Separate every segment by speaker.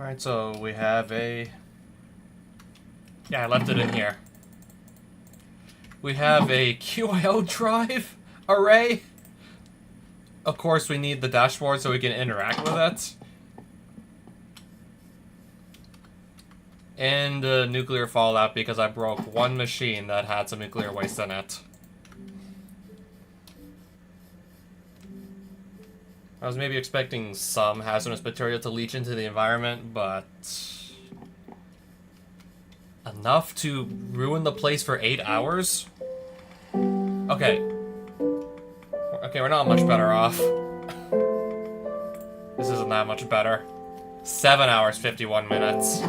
Speaker 1: Alright, so we have a... Yeah, I left it in here. We have a QIO drive array. Of course, we need the dashboard so we can interact with it. And nuclear fallout because I broke one machine that had some nuclear waste in it. I was maybe expecting some hazardous material to leach into the environment, but... enough to ruin the place for 8 hours? Okay. Okay, we're not much better off. This isn't that much better. 7 hours, 51 minutes.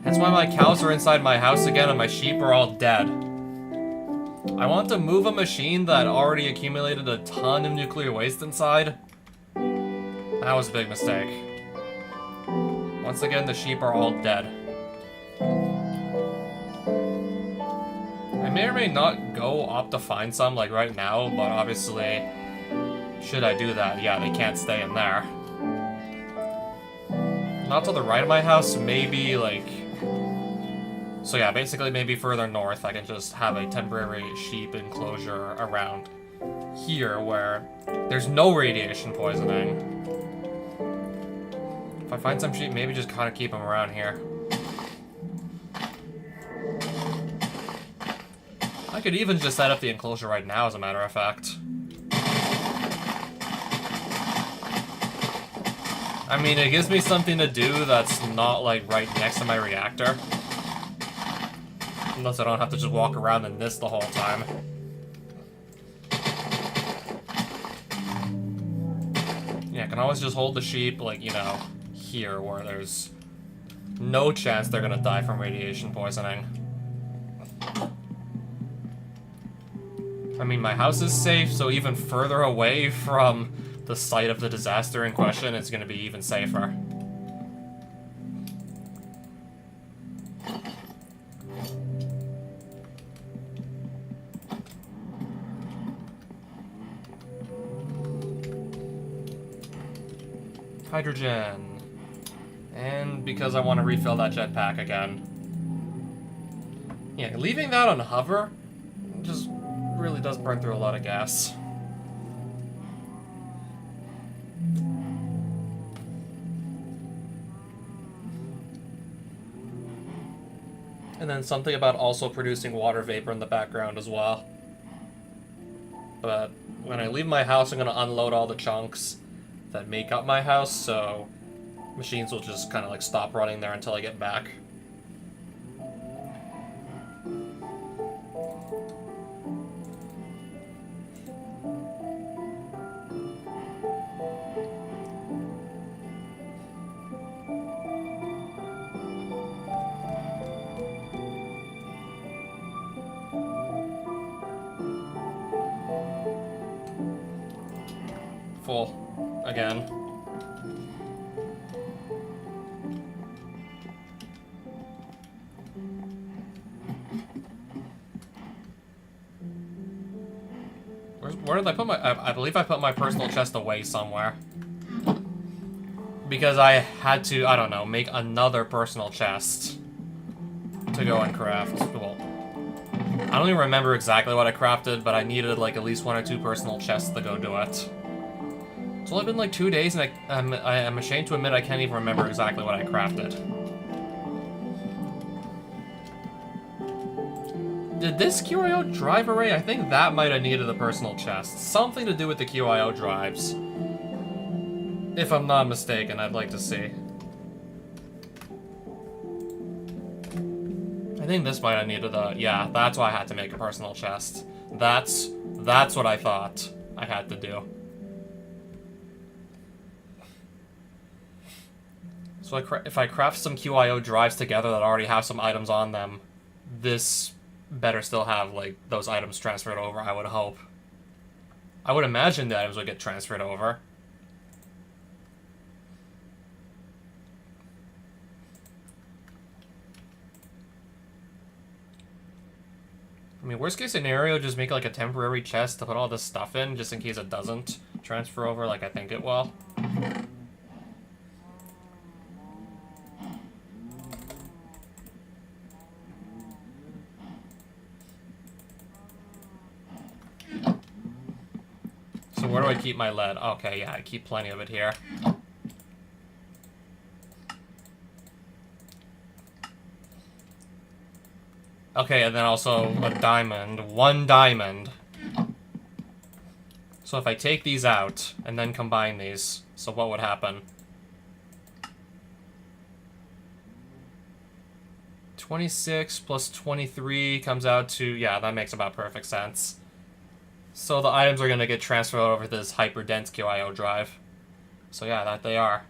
Speaker 1: That's why my cows are inside my house again and my sheep are all dead. I want to move a machine that already accumulated a ton of nuclear waste inside. That was a big mistake. Once again, the sheep are all dead. I may or may not go opt to find some, like right now, but obviously, should I do that, yeah, they can't stay in there. Not to the right of my house, maybe, like... So yeah, basically maybe further north I can just have a temporary sheep enclosure around here where there's no radiation poisoning. If I find some sheep, maybe just kind of keep them around here. I could even just set up the enclosure right now, as a matter of fact. I mean, it gives me something to do that's not, like, right next to my reactor. Unless I don't have to just walk around in this the whole time. Yeah, I can always just hold the sheep, like, you know, here, where there's no chance they're gonna die from radiation poisoning. I mean, my house is safe, so even further away from the site of the disaster in question, it's gonna be even safer. Hydrogen. And because I want to refill that jetpack again. Yeah, leaving that on hover just really does burn through a lot of gas. And then something about also producing water vapor in the background as well. But when I leave my house, I'm going to unload all the chunks that make up my house, so machines will just kind of like stop running there until I get back. Full. Again. Where did I put my... I believe I put my personal chest away somewhere. Because I had to, I don't know, make another personal chest to go and craft. Well, I don't even remember exactly what I crafted, but I needed like at least 1 or 2 personal chests to go do it. It's only been like 2 days, and I'm ashamed to admit I can't even remember exactly what I crafted. Did this QIO drive array? I think that might have needed a personal chest. Something to do with the QIO drives. If I'm not mistaken, I'd like to see. I think this might have needed a... Yeah, that's why I had to make a personal chest. That's what I thought I had to do. So if I craft some QIO drives together that already have some items on them, this better still have, like, those items transferred over, I would hope. I would imagine the items would get transferred over. I mean, worst case scenario, just make, like, a temporary chest to put all this stuff in, just in case it doesn't transfer over like I think it will. So where do I keep my lead? Okay, yeah, I keep plenty of it here. Okay, and then also a diamond. 1 diamond. So if I take these out and then combine these, so what would happen? 26 plus 23 comes out to... Yeah, that makes about perfect sense. So the items are going to get transferred over to this hyper-dense QIO drive. So yeah, that they are.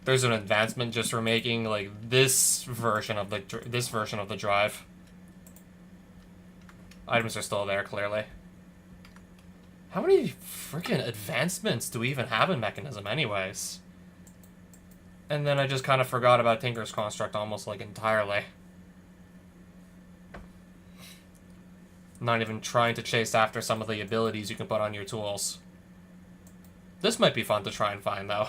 Speaker 1: There's an advancement just for making like this version of the drive. Items are still there, clearly. How many freaking advancements do we even have in Mekanism anyways? And then I just kind of forgot about Tinker's Construct almost like entirely. Not even trying to chase after some of the abilities you can put on your tools. This might be fun to try and find, though.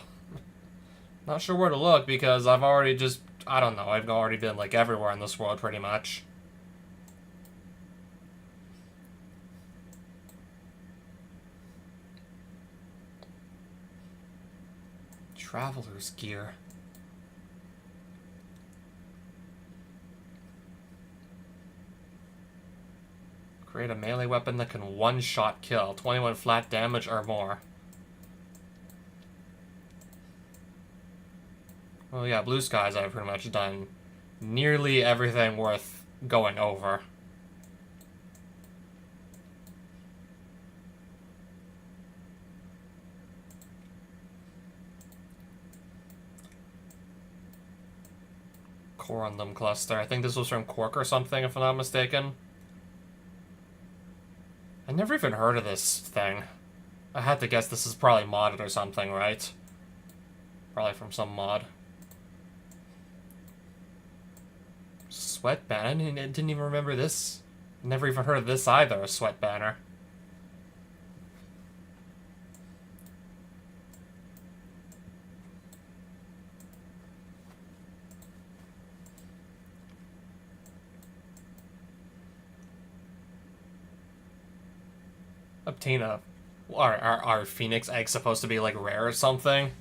Speaker 1: Not sure where to look, because I've already just... I don't know, I've already been, like, everywhere in this world, pretty much. Traveler's gear. Create a melee weapon that can one-shot kill. 21 flat damage or more. Well, yeah, Blue Skies I've pretty much done nearly everything worth going over. Corundum Cluster. I think this was from Quark or something, if I'm not mistaken. I never even heard of this thing. I had to guess this is probably modded or something, right? Probably from some mod. Sweat Banner? I didn't even remember this. Never even heard of this either, a Sweat Banner. Obtain a... Are Phoenix eggs supposed to be, like, rare or something?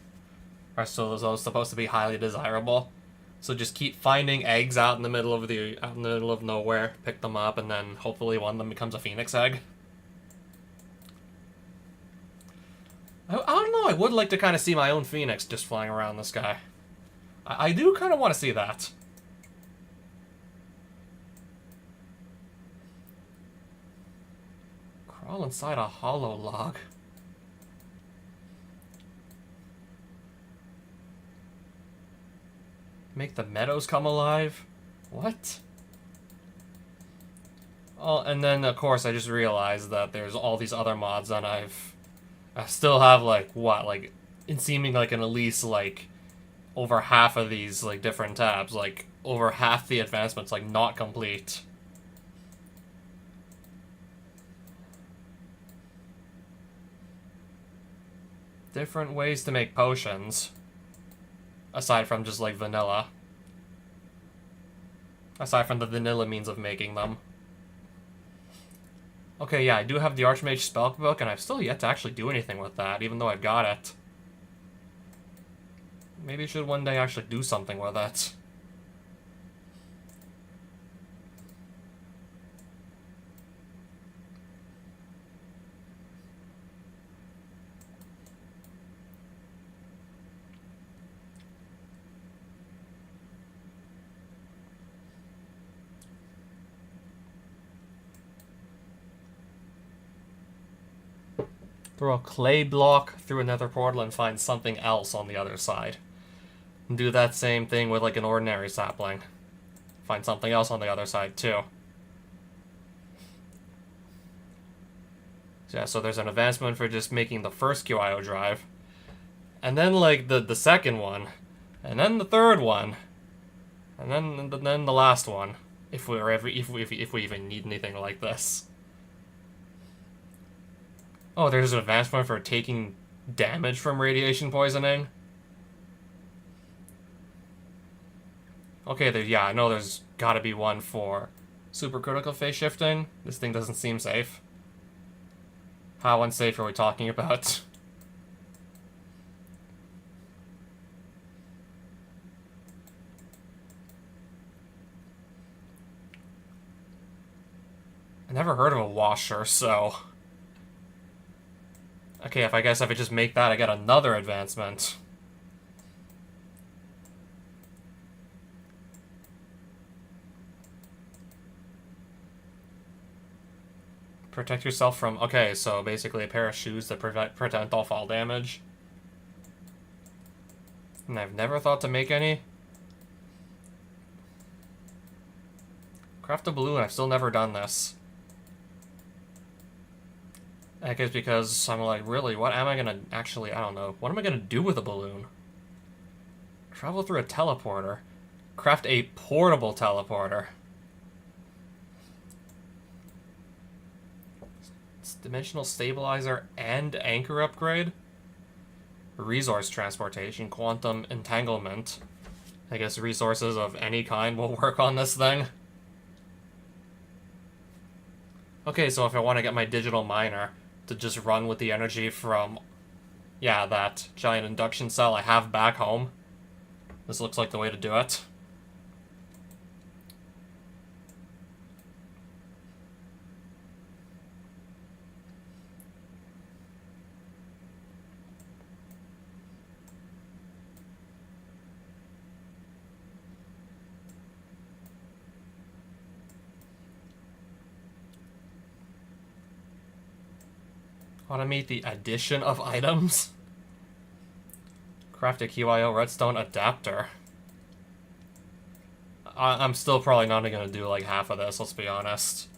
Speaker 1: Are those supposed to be highly desirable? So just keep finding eggs out in the middle of nowhere, pick them up, and then hopefully one of them becomes a Phoenix egg. I don't know, I would like to kind of see my own Phoenix just flying around the sky. I do kind of want to see that. Crawl inside a hollow log. Make the meadows come alive? What? Oh, and then, of course, I just realized that there's all these other mods that I still have, like, what? Like, it seeming like at least, like, over half of these, like, different tabs. Like, over half the advancements, like, not complete. Different ways to make potions. Aside from just, like, vanilla. Aside from the vanilla means of making them. Okay, yeah, I do have the Archmage Spellbook, and I've still yet to actually do anything with that, even though I've got it. Maybe I should one day actually do something with it. Throw a clay block through another portal and find something else on the other side. And do that same thing with, like, an ordinary sapling. Find something else on the other side, too. So, yeah, so there's an advancement for just making the first QIO drive. And then, like, the second one. And then the third one. And then the last one. If we even need anything like this. Oh, there's an advancement for taking damage from radiation poisoning. Okay, yeah, I know there's gotta be one for supercritical phase shifting. This thing doesn't seem safe. How unsafe are we talking about? I never heard of a washer, so... Okay, I guess if I just make that, I get another advancement. Protect yourself from... Okay, so basically a pair of shoes that prevent all fall damage. And I've never thought to make any. Craft a balloon, I've still never done this. I guess because I'm like, really, what am I gonna actually... I don't know. What am I gonna do with a balloon? Travel through a teleporter. Craft a portable teleporter. Dimensional stabilizer and anchor upgrade. Resource transportation, quantum entanglement. I guess resources of any kind will work on this thing. Okay, so if I want to get my digital miner to just run with the energy from, yeah, that giant induction cell I have back home, this looks like the way to do it. Automate the addition of items. Craft a QIO redstone adapter. I'm still probably not going to do like half of this, let's be honest.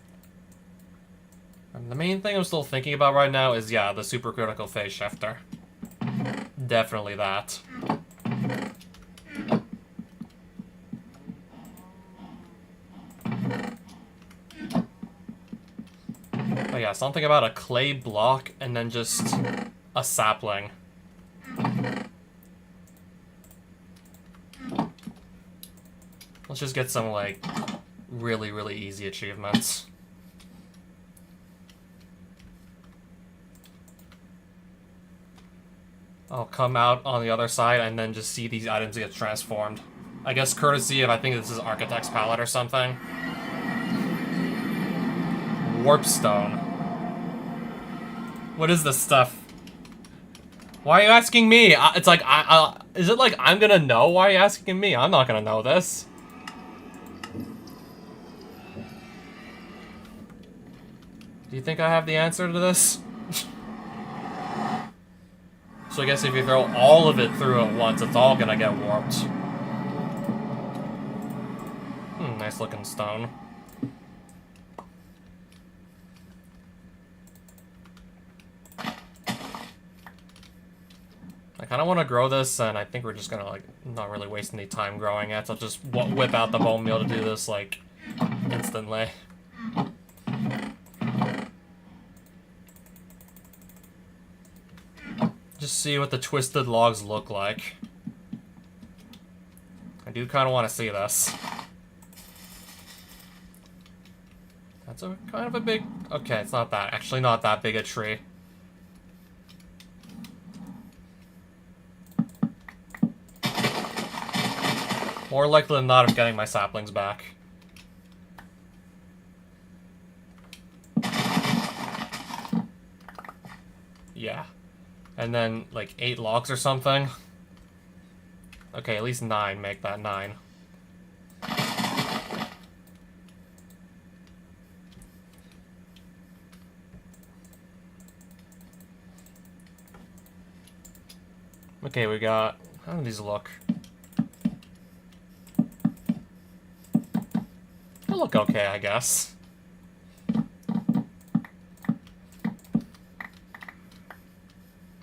Speaker 1: And the main thing I'm still thinking about right now is, yeah, the supercritical phase shifter. Definitely that. Oh yeah, something about a clay block and then just a sapling. Let's just get some, like, really, really easy achievements. I'll come out on the other side and then just see these items get transformed. I guess courtesy of, I think this is Architect's Palette or something. Warpstone. What is this stuff? Why are you asking me? It's like, is it like I'm gonna know? Why are you asking me? I'm not gonna know this. Do you think I have the answer to this? So I guess if you throw all of it through at once, it's all gonna get warped. Nice looking stone. I kind of want to grow this, and I think we're just gonna, like, not really waste any time growing it. So I'll just whip out the bone meal to do this, like, instantly. Just see what the twisted logs look like. I do kind of want to see this. That's a kind of a big... Okay, it's not that. Actually not that big a tree. More likely than not of getting my saplings back. Yeah. And then, like, 8 logs or something. Okay, at least 9. Make that 9. Okay, we got... How do these look? They look okay, I guess.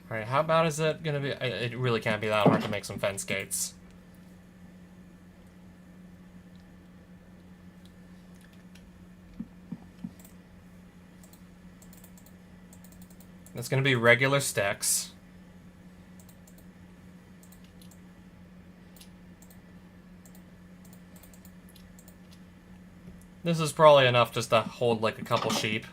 Speaker 1: Alright, how bad is it gonna be? It really can't be that hard to make some fence gates. It's gonna be regular sticks. This is probably enough just to hold like a couple sheep.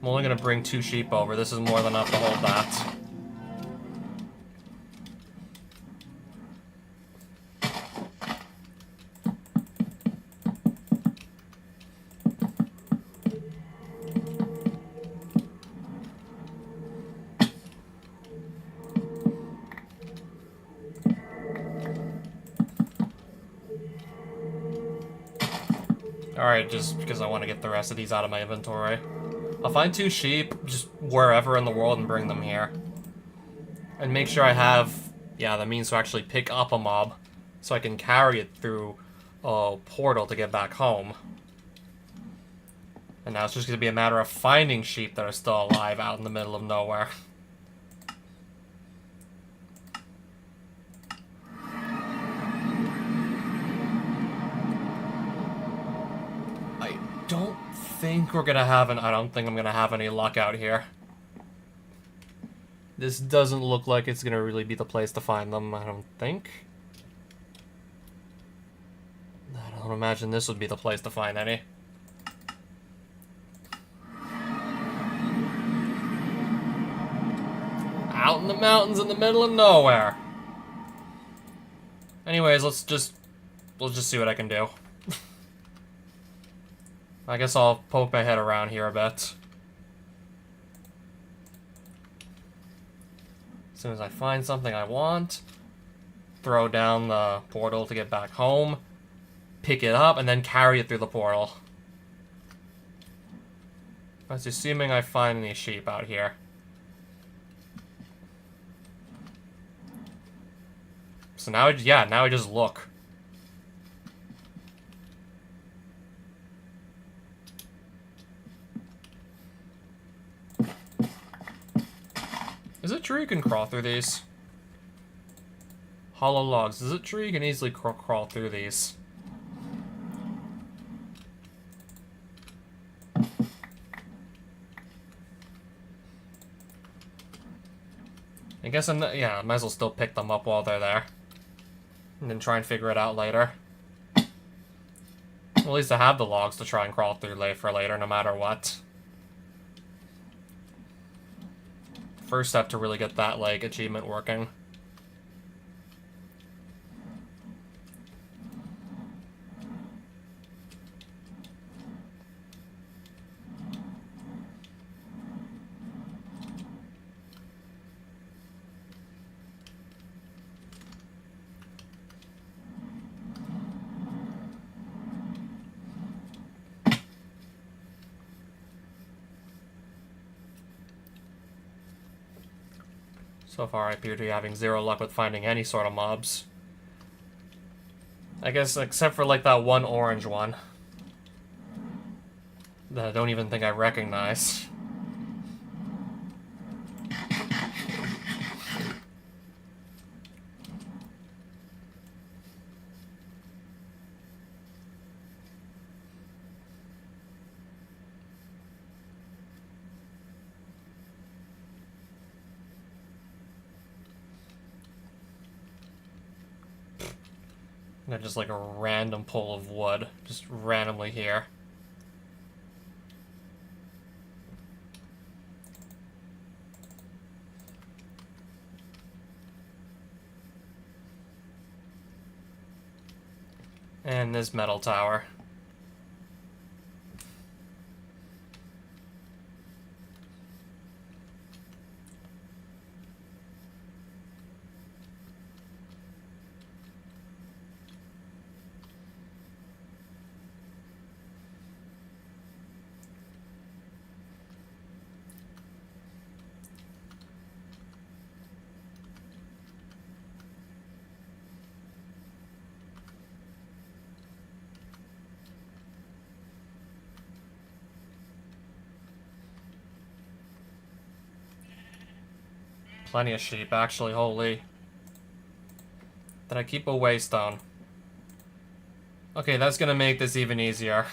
Speaker 1: I'm only gonna bring 2 sheep over. This is more than enough to hold that. Alright, just because I want to get the rest of these out of my inventory. I'll find 2 sheep, just wherever in the world, and bring them here. And make sure I have, yeah, the means to actually pick up a mob, so I can carry it through a portal to get back home. And now it's just going to be a matter of finding sheep that are still alive out in the middle of nowhere. I don't think we're gonna have I don't think I'm gonna have any luck out here. This doesn't look like it's gonna really be the place to find them, I don't think. I don't imagine this would be the place to find any. Out in the mountains in the middle of nowhere. Anyways, we'll just see what I can do. I guess I'll poke my head around here a bit. As soon as I find something I want, throw down the portal to get back home, pick it up, and then carry it through the portal. That's assuming I find any sheep out here. So now, yeah, now I just look. Is it true you can crawl through these? Hollow logs. Is it true you can easily crawl through these? I guess yeah, I might as well still pick them up while they're there. And then try and figure it out later. Well, at least I have the logs to try and crawl through for later, no matter what. First step to really get that, like, achievement working. So far, I appear to be having 0 luck with finding any sort of mobs. I guess, except for, like, that one orange one. That I don't even think I recognize. And just like a random pull of wood, just randomly here. And this metal tower. Plenty of sheep, actually, holy. Did I keep a waystone? Okay, that's gonna make this even easier.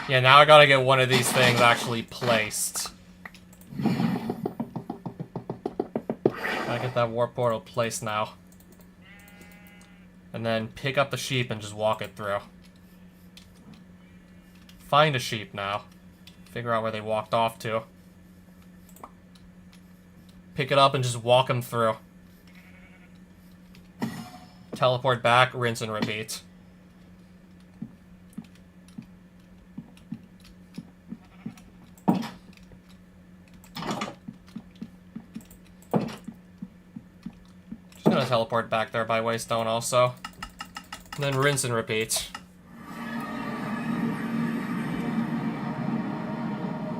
Speaker 1: Yeah, now I gotta get one of these things actually placed. that warp portal placed now. And then pick up the sheep and just walk it through. Find a sheep now. Figure out where they walked off to. Pick it up and just walk them through. Teleport back, rinse and repeat. Just gonna teleport back there by Waystone also. And then rinse and repeat.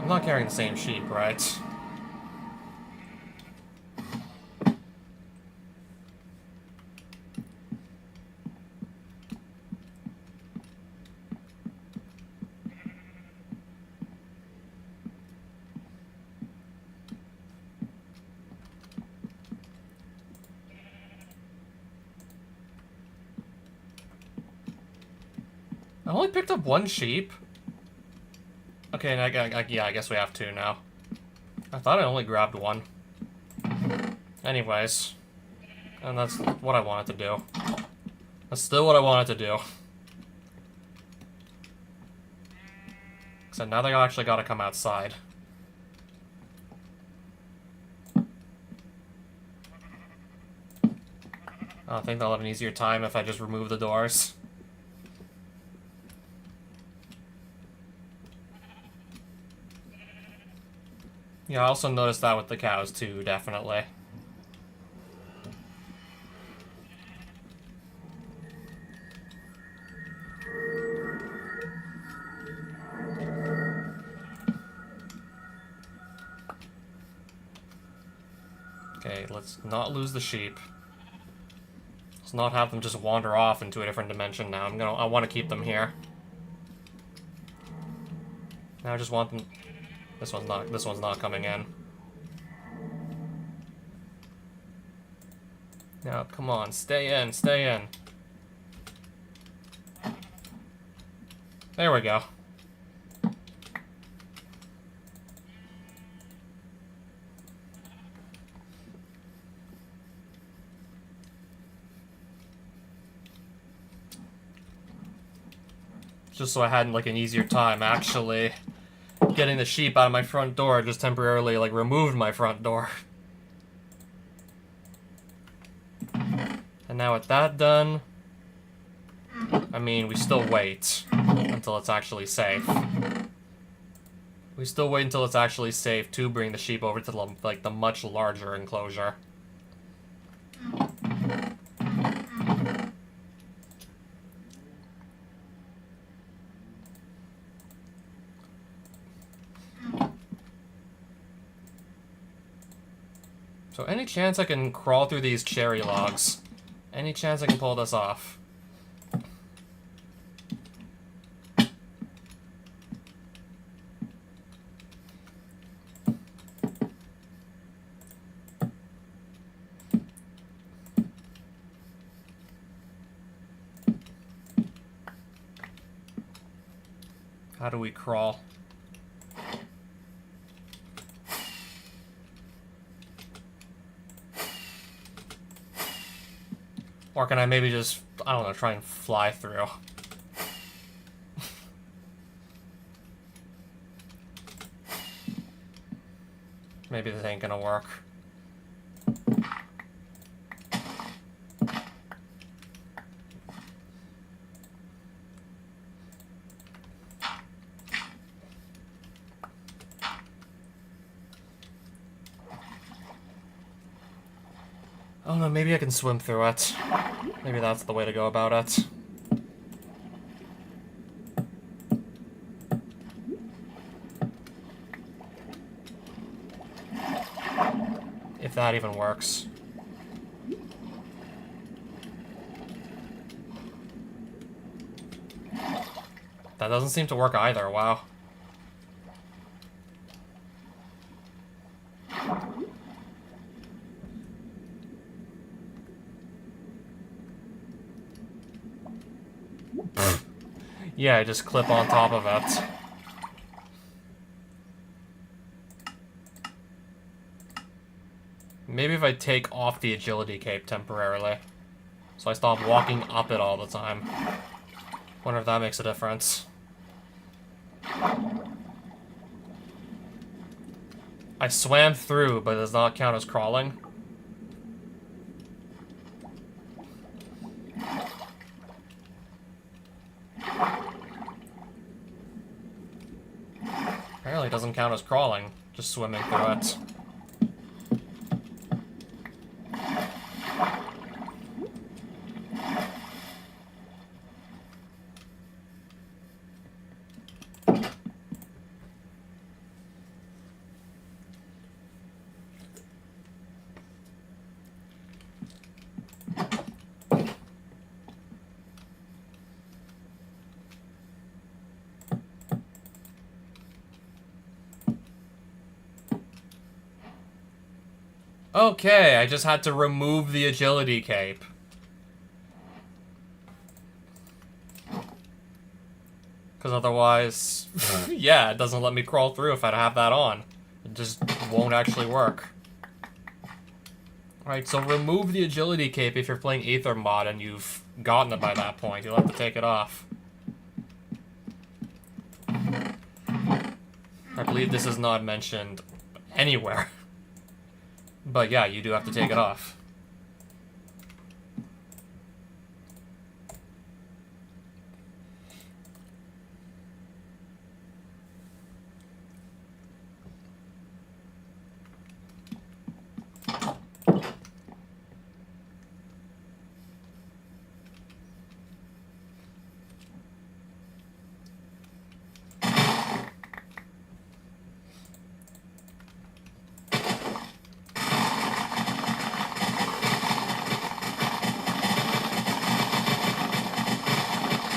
Speaker 1: I'm not carrying the same sheep, right? I only picked up one sheep. Okay, and yeah, I guess we have two now. I thought I only grabbed one. Anyways. And that's what I wanted to do. That's still what I wanted to do. So now they actually gotta come outside. I think they'll have an easier time if I just remove the doors. Yeah, I also noticed that with the cows too, definitely. Okay, let's not lose the sheep. Let's not have them just wander off into a different dimension now. I want to keep them here. Now I just want them. This one's not coming in. Now, come on, stay in, stay in. There we go. Just so I had like an easier time actually getting the sheep out of my front door, just temporarily like removed my front door. And now with that done, I mean, we still wait until it's actually safe. We still wait until it's actually safe to bring the sheep over to the much larger enclosure. So any chance I can crawl through these cherry logs? Any chance I can pull this off? How do we crawl? Or can I maybe just, I don't know, try and fly through? Maybe this ain't gonna work. Oh no, maybe I can swim through it. Maybe that's the way to go about it. If that even works. That doesn't seem to work either, wow. Yeah, just clip on top of it. Maybe if I take off the agility cape temporarily. So I stop walking up it all the time. Wonder if that makes a difference. I swam through, but it does not count as crawling. Apparently it doesn't count as crawling, just swimming through it. Okay, I just had to remove the agility cape. Because otherwise, yeah, it doesn't let me crawl through if I have that on. It just won't actually work. Alright, so remove the agility cape if you're playing Aether Mod and you've gotten it by that point. You'll have to take it off. I believe this is not mentioned anywhere. But yeah, you do have to take it off.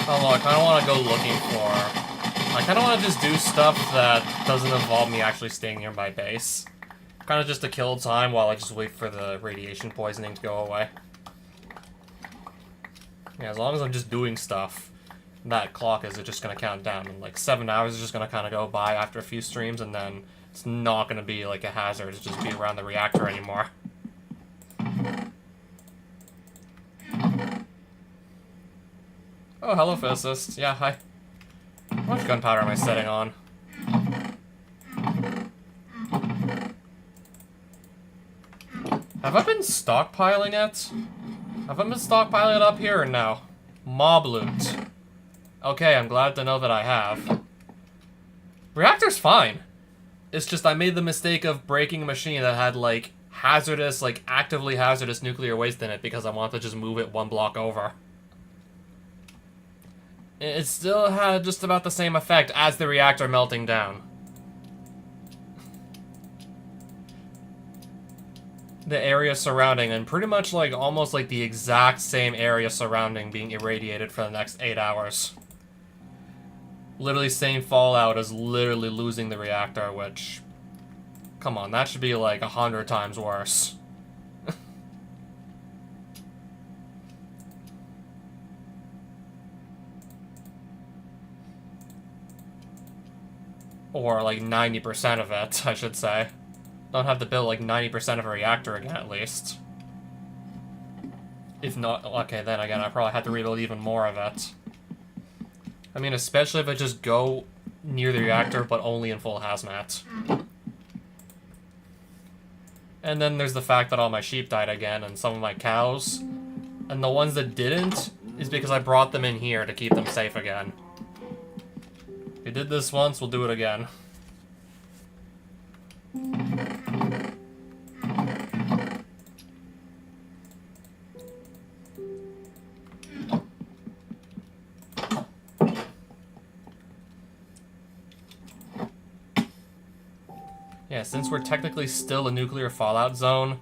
Speaker 1: Although I kind of want to go looking for... I kind of want to just do stuff that doesn't involve me actually staying near my base. Kind of just to kill time while I just wait for the radiation poisoning to go away. Yeah, as long as I'm just doing stuff, that clock is just going to count down. And like 7 hours is just going to kind of go by after a few streams, and then it's not going to be like a hazard to just be around the reactor anymore. Oh, hello, physicist. Yeah, hi. How much gunpowder am I setting on? Have I been stockpiling it? Have I been stockpiling it up here or no? Mob loot. Okay, I'm glad to know that I have. Reactor's fine. It's just I made the mistake of breaking a machine that had, like, hazardous, like, actively hazardous nuclear waste in it because I wanted to just move it one block over. It still had just about the same effect as the reactor melting down. The area surrounding, and pretty much like almost like the exact same area surrounding being irradiated for the next 8 hours. Literally same fallout as literally losing the reactor, which... Come on, that should be like 100 times worse. Or like 90% of it, I should say. Don't have to build like 90% of a reactor again, at least. If not, okay, then again, I probably have to rebuild even more of it. I mean, especially if I just go near the reactor, but only in full hazmat. And then there's the fact that all my sheep died again, and some of my cows. And the ones that didn't is because I brought them in here to keep them safe again. We did this once, we'll do it again. Yeah, since we're technically still a nuclear fallout zone,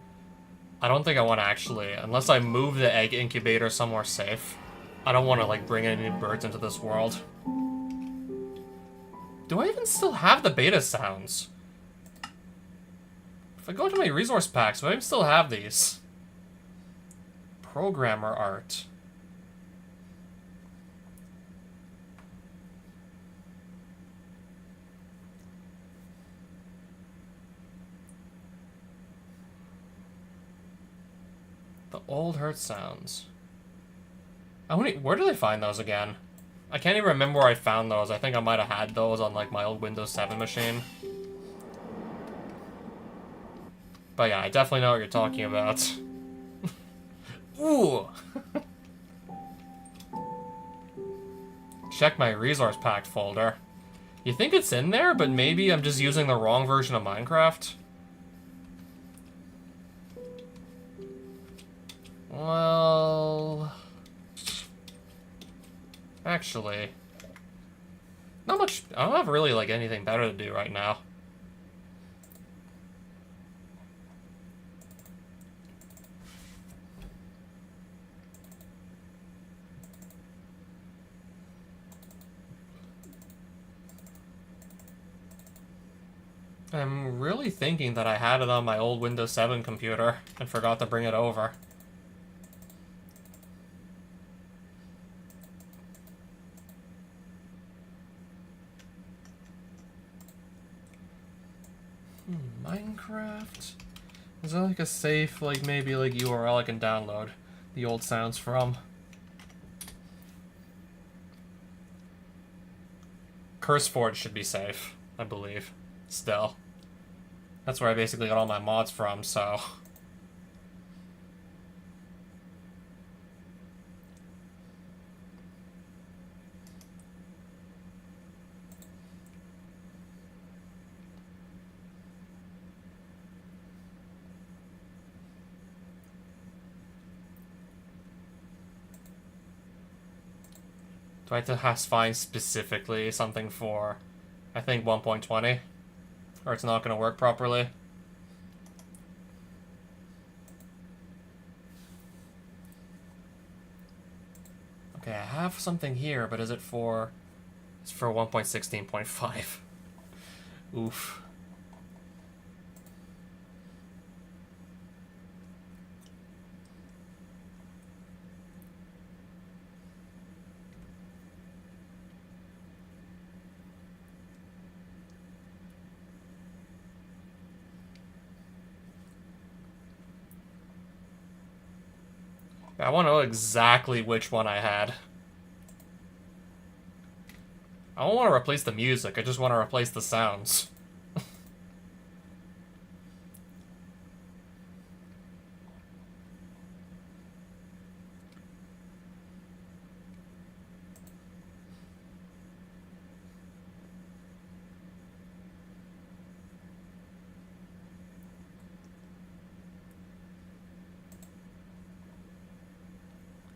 Speaker 1: I don't think I want to actually, unless I move the egg incubator somewhere safe, I don't want to like bring any birds into this world. Do I even still have the beta sounds? If I go to my resource packs, do I even still have these? Programmer art. The old hurt sounds. Where did I find those again? I can't even remember where I found those. I think I might have had those on like my old Windows 7 machine. But yeah, I definitely know what you're talking about. Ooh! Check my resource pack folder. You think it's in there, but maybe I'm just using the wrong version of Minecraft? Well... Actually... Not much... I don't have really, like, anything better to do right now. I'm really thinking that I had it on my old Windows 7 computer and forgot to bring it over. Minecraft? Is there like a safe, like maybe like URL I can download the old sounds from? CurseForge should be safe, I believe. Still. That's where I basically got all my mods from, so... Do I have to find specifically something for, I think, 1.20? Or it's not going to work properly? Okay, I have something here, but is it for... It's for 1.16.5. Oof. I want to know exactly which one I had. I don't want to replace the music, I just want to replace the sounds.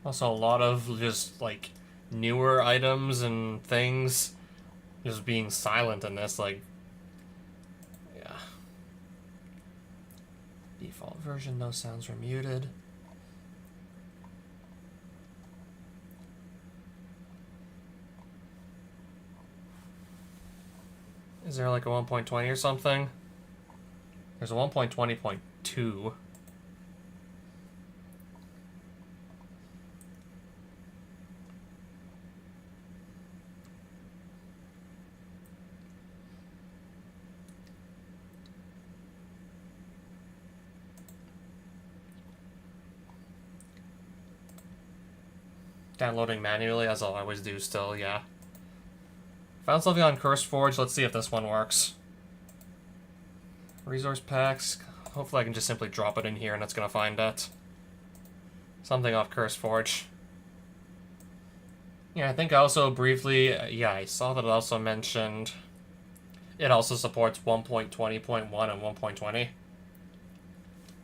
Speaker 1: Also, a lot of just, like, newer items and things just being silent in this, like... Yeah. Default version, no sounds were muted. Is there, like, a 1.20 or something? There's a 1.20.2. Downloading manually, as I'll always do still, yeah. Found something on CurseForge, let's see if this one works. Resource packs, hopefully I can just simply drop it in here and it's gonna find it. Something off CurseForge. Yeah, I think I also briefly, yeah, I saw that it also mentioned it also supports 1.20.1 and 1.20.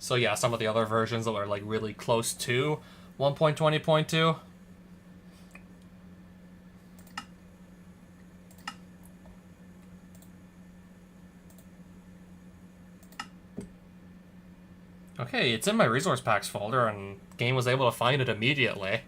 Speaker 1: So yeah, some of the other versions that are like really close to 1.20.2. Okay, it's in my resource packs folder, and the game was able to find it immediately.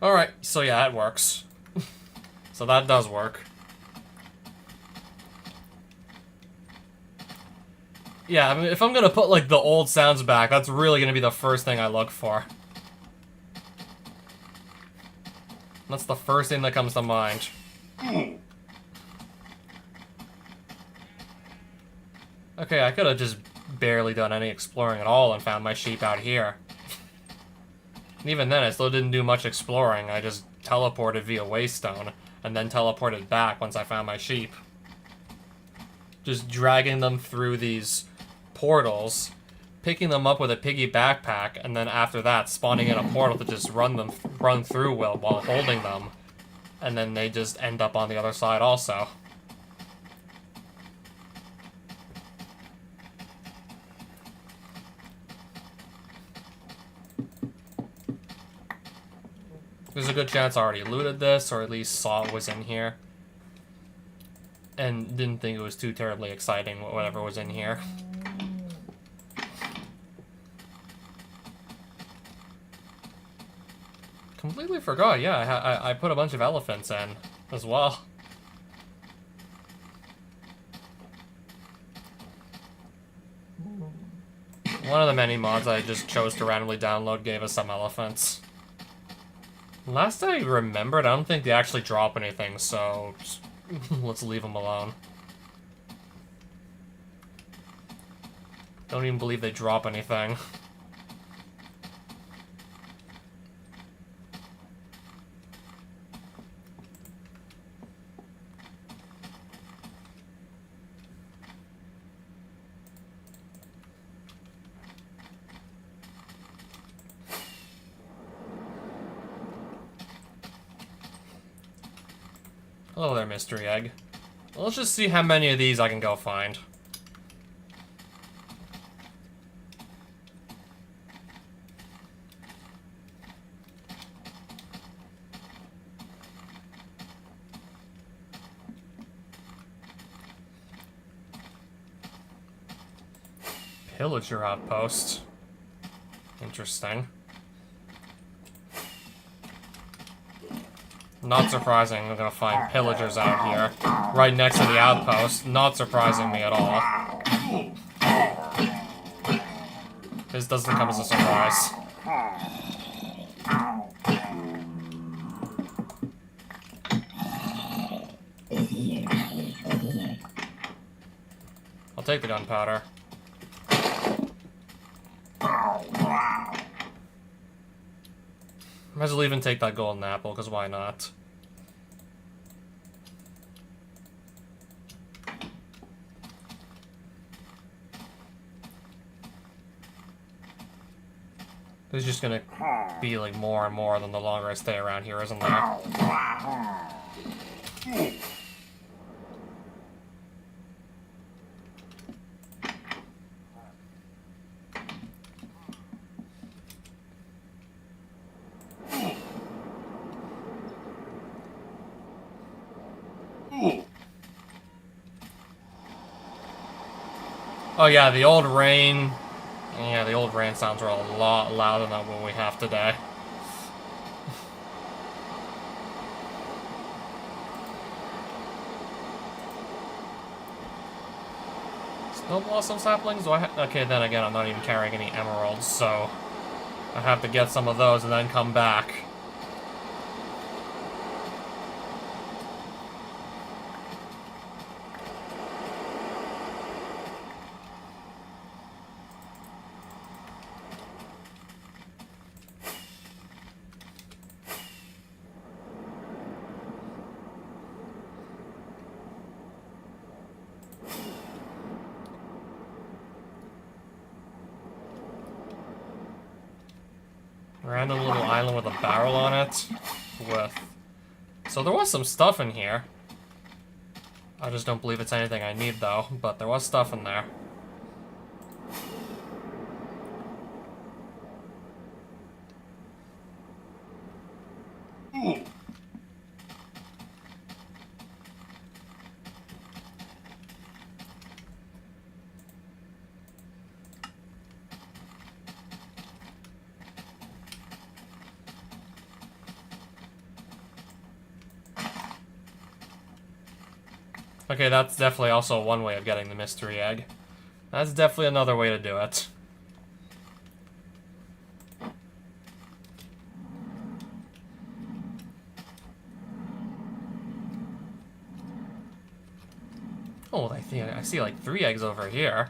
Speaker 1: Alright, so yeah, it works. So that does work. Yeah, I mean, if I'm gonna put, like, the old sounds back, that's really gonna be the first thing I look for. That's the first thing that comes to mind. Okay, I could have just barely done any exploring at all and found my sheep out here. And even then, I still didn't do much exploring. I just teleported via Waystone, and then teleported back once I found my sheep. Just dragging them through these portals, picking them up with a piggy backpack, and then after that, spawning in a portal to just run through while holding them. And then they just end up on the other side also. There's a good chance I already looted this, or at least saw it was in here. And didn't think it was too terribly exciting, whatever was in here. Completely forgot, yeah, I put a bunch of elephants in as well. One of the many mods I just chose to randomly download gave us some elephants. Last I remembered, I don't think they actually drop anything, so just, let's leave them alone. Don't even believe they drop anything. Hello there, mystery egg. Well, let's just see how many of these I can go find. Pillager outpost. Interesting. Not surprising we're gonna find pillagers out here, right next to the outpost. Not surprising me at all. This doesn't come as a surprise. I'll take the gunpowder. Might as well even take that golden apple, because why not? There's just gonna be, like, more and more than the longer I stay around here, isn't there? Oh yeah, the old rain. Yeah, the old rain sounds are a lot louder than what we have today. Snow blossom saplings? Do I okay, then again, I'm not even carrying any emeralds, so I have to get some of those and then come back. Random little island with a barrel on it. So there was some stuff in here. I just don't believe it's anything I need, though. But there was stuff in there. Okay, that's definitely also one way of getting the mystery egg. That's definitely another way to do it. Oh, I think I see like 3 eggs over here.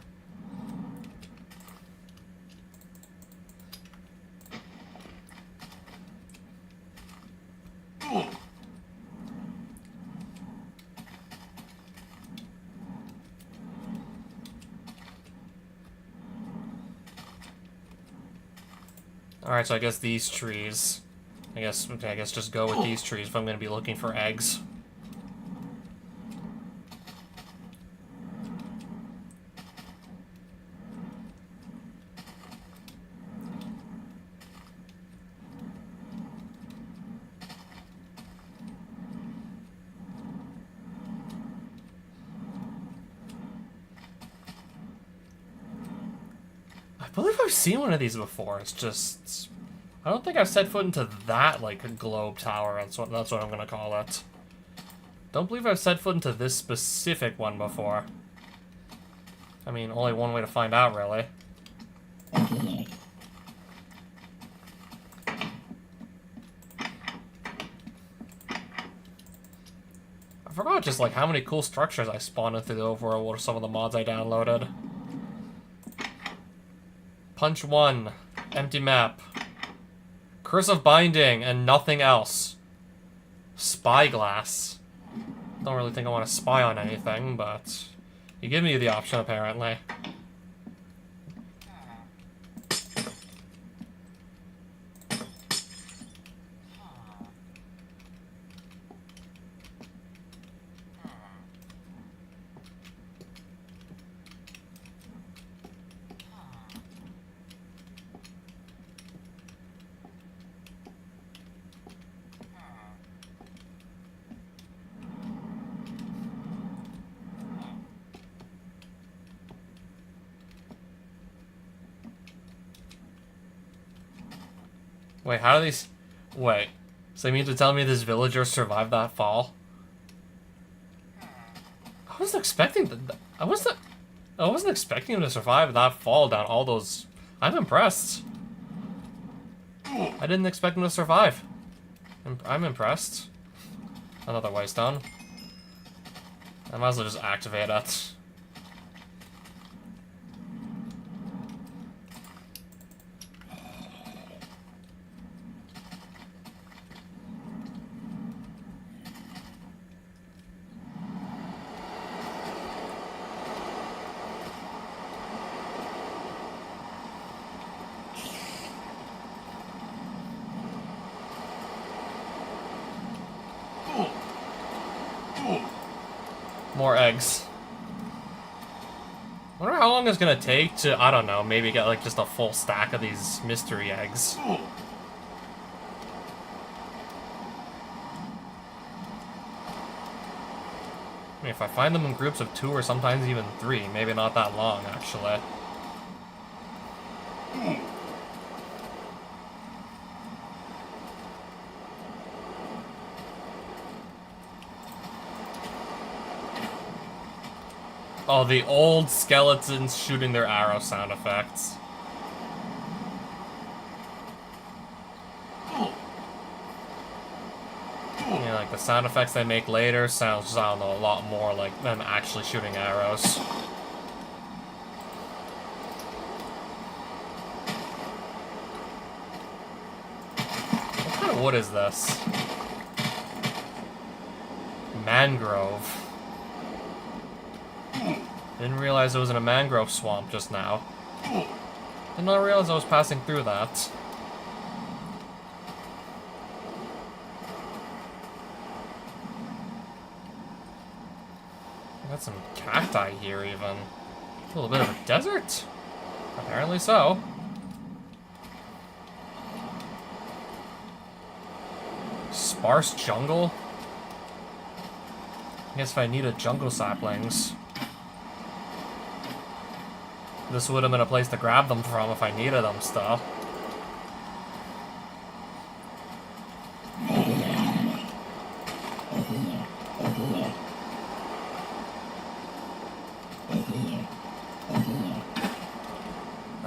Speaker 1: Alright, so I guess these trees. I guess just go with these trees if I'm going to be looking for eggs. I believe I've seen one of these before. It's just... I don't think I've set foot into that, like, globe tower. That's what I'm gonna call it. Don't believe I've set foot into this specific one before. I mean, only one way to find out, really. I forgot just, like, how many cool structures I spawned into the overworld with some of the mods I downloaded. Punch 1. Empty map. Curse of Binding and nothing else. Spyglass. Don't really think I want to spy on anything, but you give me the option, apparently. Wait, how do these... Wait. So you mean to tell me this villager survived that fall? I wasn't expecting I wasn't expecting him to survive that fall down all those... I'm impressed. I didn't expect him to survive. I'm impressed. Another waystone. I might as well just activate it. More eggs. Wonder how long it's gonna take to, I don't know, maybe get like just a full stack of these mystery eggs. I mean, if I find them in groups of 2 or sometimes even 3, maybe not that long, actually. Oh, the old skeletons shooting their arrow sound effects. Yeah, like the sound effects they make later sounds, I don't know, a lot more like them actually shooting arrows. What kind of wood is this? Mangrove. Didn't realize I was in a mangrove swamp just now. Did not realize I was passing through that. Got some cacti here, even. A little bit of a desert? Apparently so. Sparse jungle? I guess if I needed jungle saplings, this would have been a place to grab them from if I needed them still.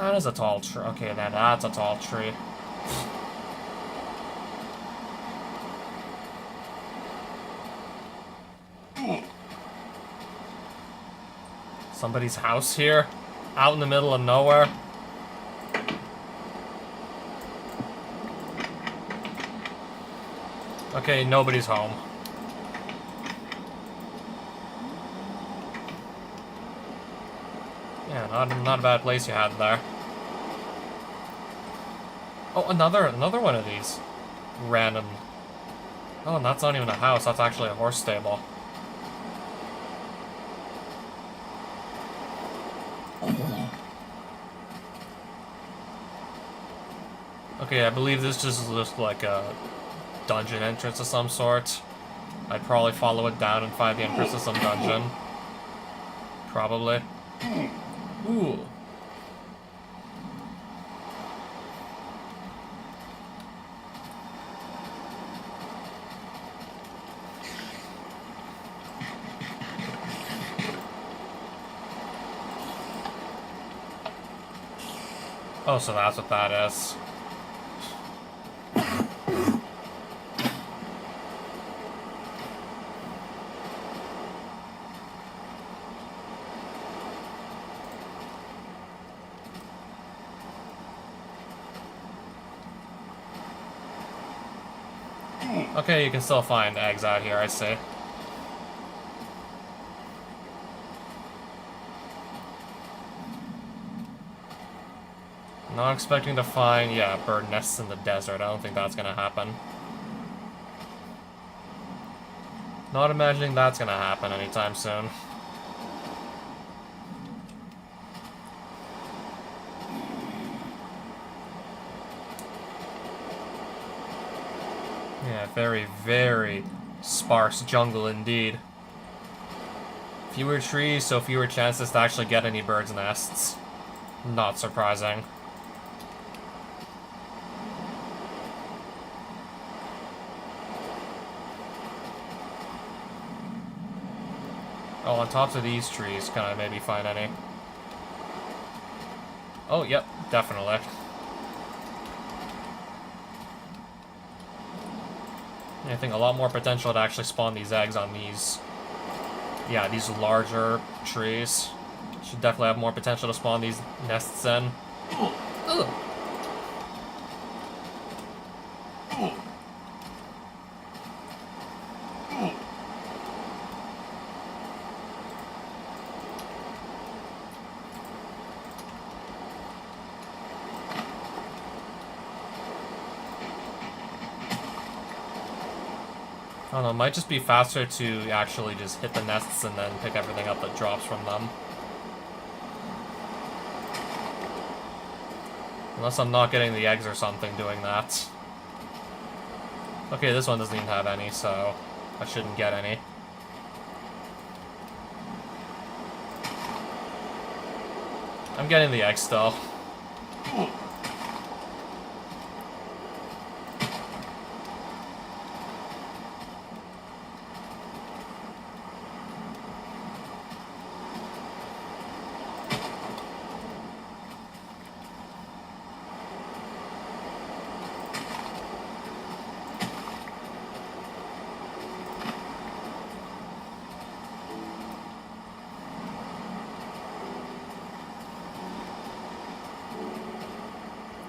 Speaker 1: That is a tall tree. Okay, then that's a tall tree. Somebody's house here? Out in the middle of nowhere? Okay, nobody's home. Yeah, not a bad place you had there. Oh, another one of these. Random. Oh, and that's not even a house, that's actually a horse stable. Okay, I believe this just looks like a dungeon entrance of some sort. I'd probably follow it down and find the entrance to some dungeon. Probably. Ooh. Oh, so that's what that is. Okay, you can still find eggs out here, I see. Not expecting to find, yeah, bird nests in the desert. I don't think that's gonna happen. Not imagining that's gonna happen anytime soon. Yeah, very, very sparse jungle indeed. Fewer trees, so fewer chances to actually get any birds' nests. Not surprising. Oh, on tops of these trees, can I maybe find any? Oh, yep, definitely. I think a lot more potential to actually spawn these eggs on these... Yeah, these larger trees. Should definitely have more potential to spawn these nests in. Ugh. I don't know, it might just be faster to actually just hit the nests and then pick everything up that drops from them. Unless I'm not getting the eggs or something doing that. Okay, this one doesn't even have any, so I shouldn't get any. I'm getting the eggs still.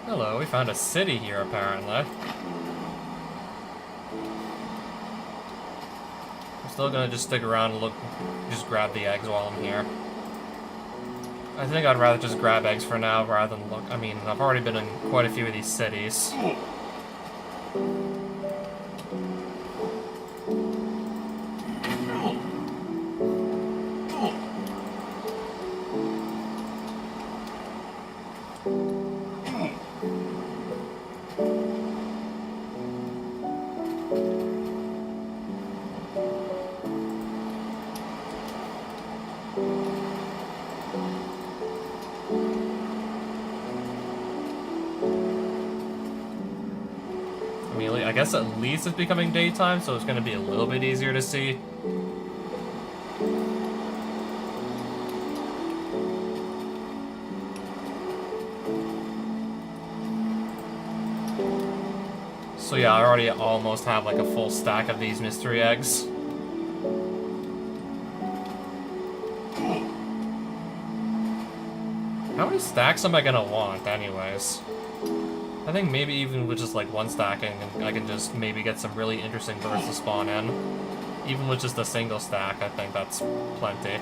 Speaker 1: Hello, we found a city here, apparently. I'm still gonna just stick around and just grab the eggs while I'm here. I think I'd rather just grab eggs for now rather than look. I mean, I've already been in quite a few of these cities. I guess at least it's becoming daytime, so it's going to be a little bit easier to see. So yeah, I already almost have like a full stack of these mystery eggs. How many stacks am I gonna want, anyways? I think maybe even with just like one stacking, I can just maybe get some really interesting birds to spawn in. Even with just a single stack, I think that's plenty.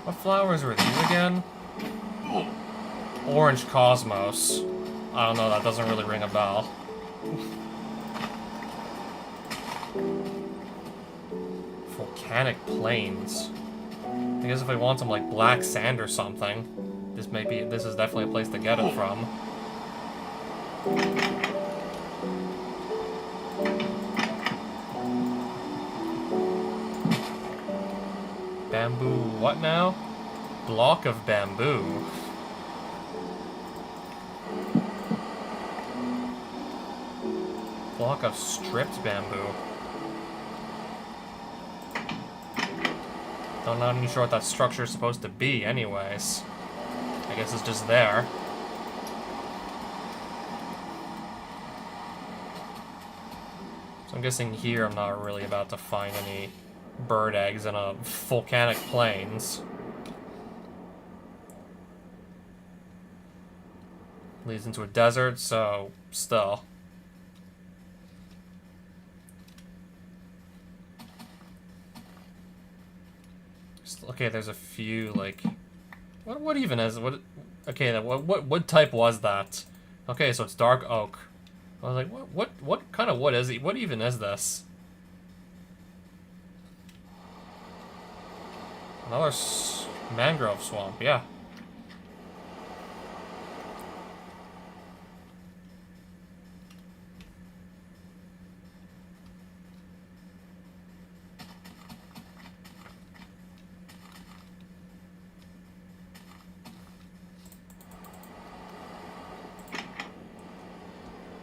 Speaker 1: What flowers were these again? Orange Cosmos. I don't know, that doesn't really ring a bell. Volcanic plains. I guess if I want some like black sand or something, this is definitely a place to get it from. Bamboo, what now? Block of bamboo. Block of stripped bamboo. I'm not even sure what that structure is supposed to be anyways. I guess it's just there. So I'm guessing here I'm not really about to find any bird eggs in a volcanic plains. Leads into a desert, so still. Okay, there's a few like, what even is what? Okay, then what type was that? Okay, so it's dark oak. I was like, what kind of wood is it? What even is this? Another mangrove swamp, yeah.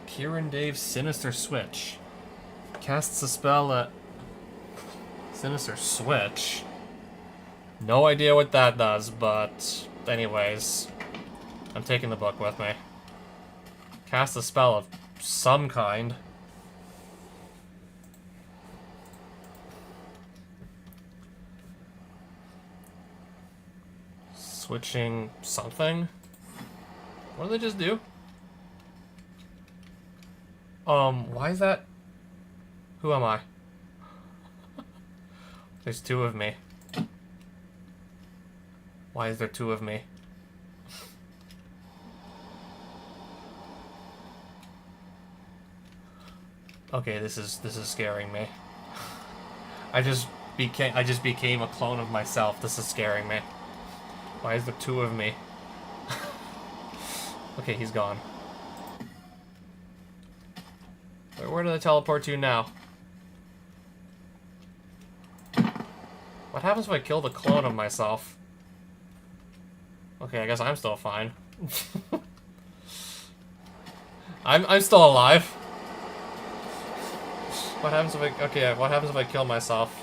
Speaker 1: Kieran Dave's Sinister Switch. Casts a spell at... Sinister Switch? No idea what that does, but... Anyways. I'm taking the book with me. Cast a spell of some kind. Switching something? What did they just do? Why is that? Who am I? There's two of me. Why is there two of me? Okay, this is scaring me. I just became a clone of myself. This is scaring me. Why is there two of me? Okay, he's gone. Where do they teleport to now? What happens if I kill the clone of myself? Okay, I guess I'm still fine. I'm still alive. What happens if I... Okay, what happens if I kill myself?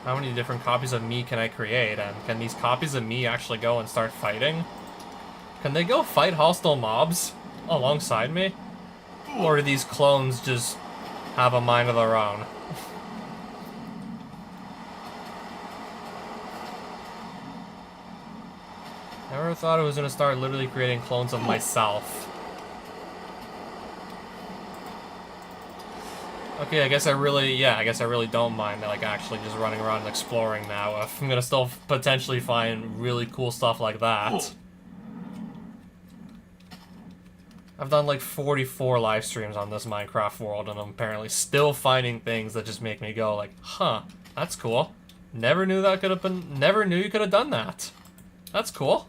Speaker 1: How many different copies of me can I create? And can these copies of me actually go and start fighting? Can they go fight hostile mobs alongside me? Or do these clones just have a mind of their own? Never thought I was gonna start literally creating clones of myself. Okay, I guess I really don't mind, like, actually just running around and exploring now, if I'm gonna still potentially find really cool stuff like that. I've done, like, 44 live streams on this Minecraft world, and I'm apparently still finding things that just make me go, like, huh, that's cool. Never knew you could have done that. That's cool.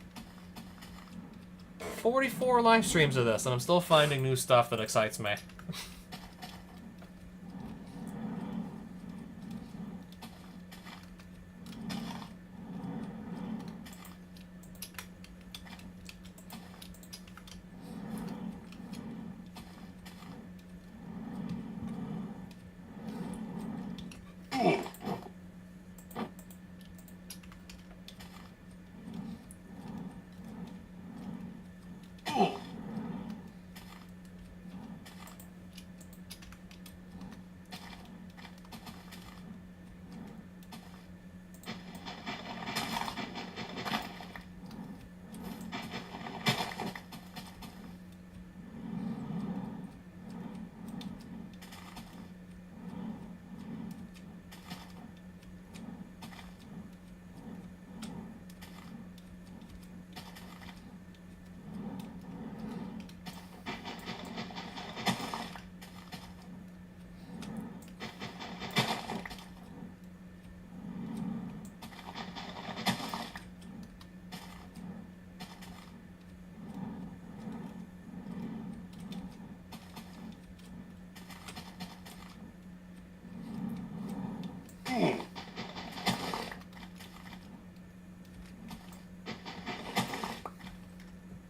Speaker 1: 44 live streams of this, and I'm still finding new stuff that excites me.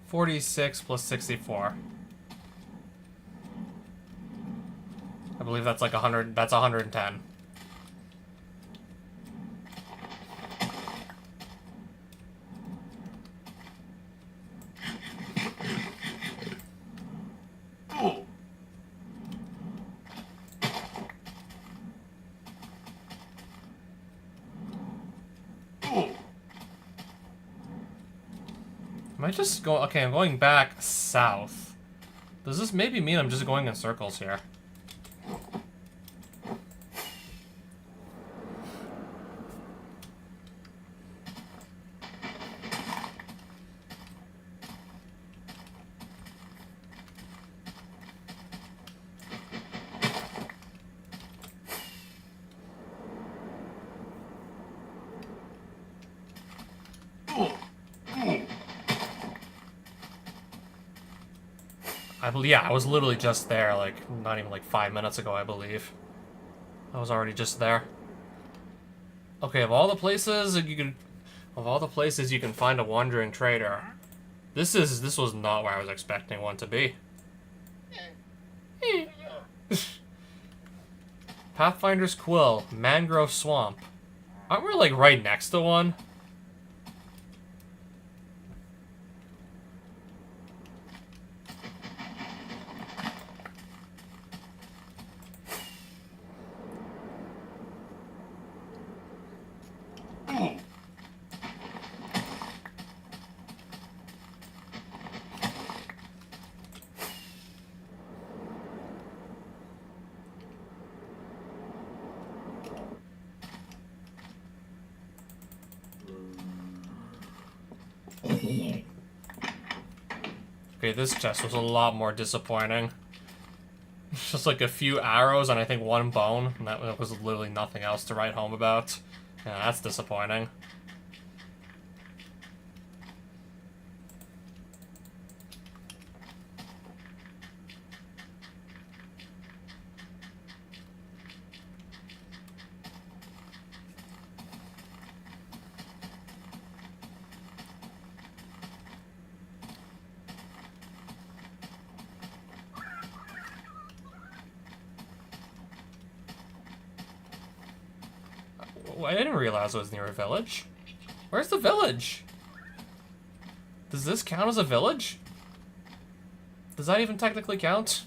Speaker 1: 46 plus 64. I believe that's like 100, that's 110. Am I just going... Okay, I'm going back south. Does this maybe mean I'm just going in circles here? Yeah, I was literally just there, like, not even like 5 minutes ago, I believe. I was already just there. Okay, of all the places you can find a wandering trader, this was not where I was expecting one to be. Pathfinder's Quill, Mangrove Swamp. Aren't we like right next to one? Okay, this chest was a lot more disappointing. Just like a few arrows and I think one bone, and that was literally nothing else to write home about. Yeah, that's disappointing. I didn't realize it was near a village. Where's the village? Does this count as a village? Does that even technically count?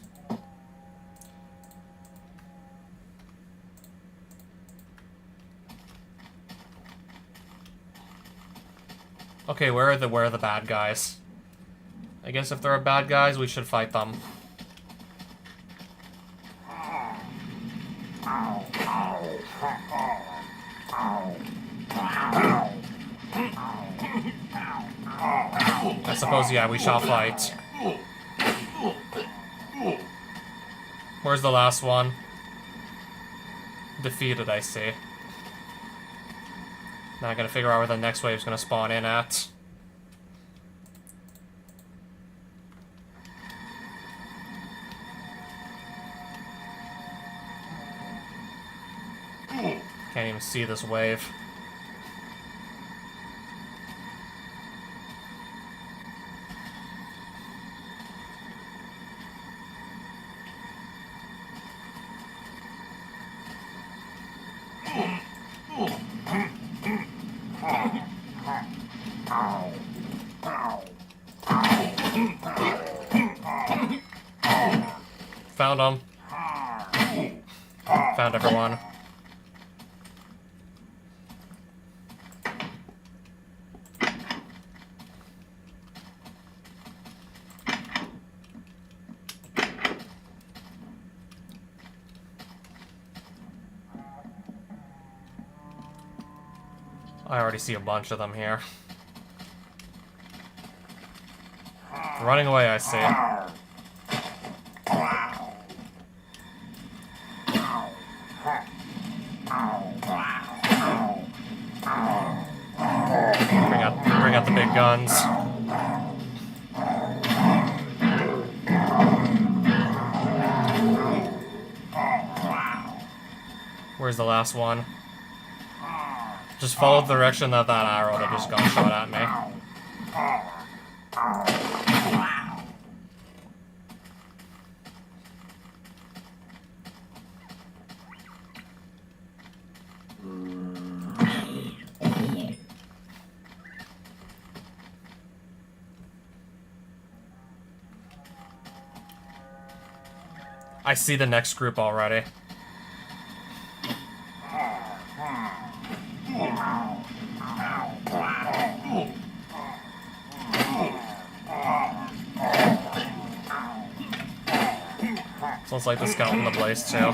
Speaker 1: Okay, where are the bad guys? I guess if there are bad guys, we should fight them. suppose, yeah, we shall fight. Where's the last one? Defeated, I see. Now I gotta figure out where the next wave's gonna spawn in at. Can't even see this wave. Found them. Found everyone. I already see a bunch of them here. Running away, I see. Bring out the big guns. Where's the last one? Just follow the direction that arrow that just got shot at me. I see the next group already. Sounds like the skeleton of Blaze too.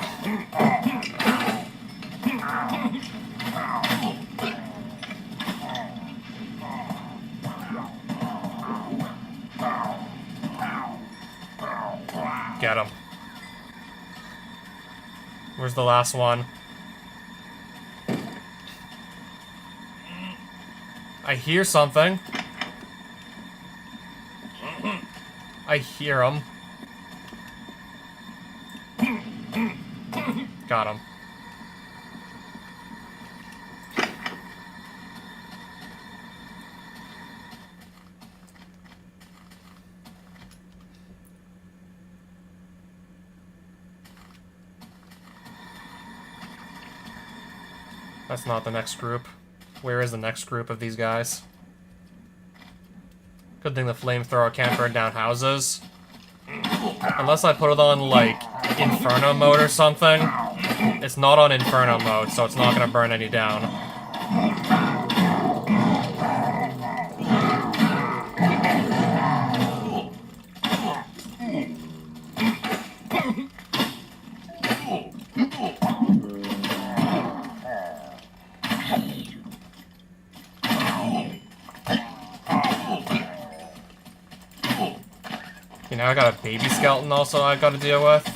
Speaker 1: Get him. Where's the last one? I hear something. I hear him. Got him. That's not the next group. Where is the next group of these guys? Good thing the flamethrower can't burn down houses. Unless I put it on, like, Inferno mode or something. It's not on Inferno mode, so it's not gonna burn any down. You know, I got a baby skeleton also I've got to deal with.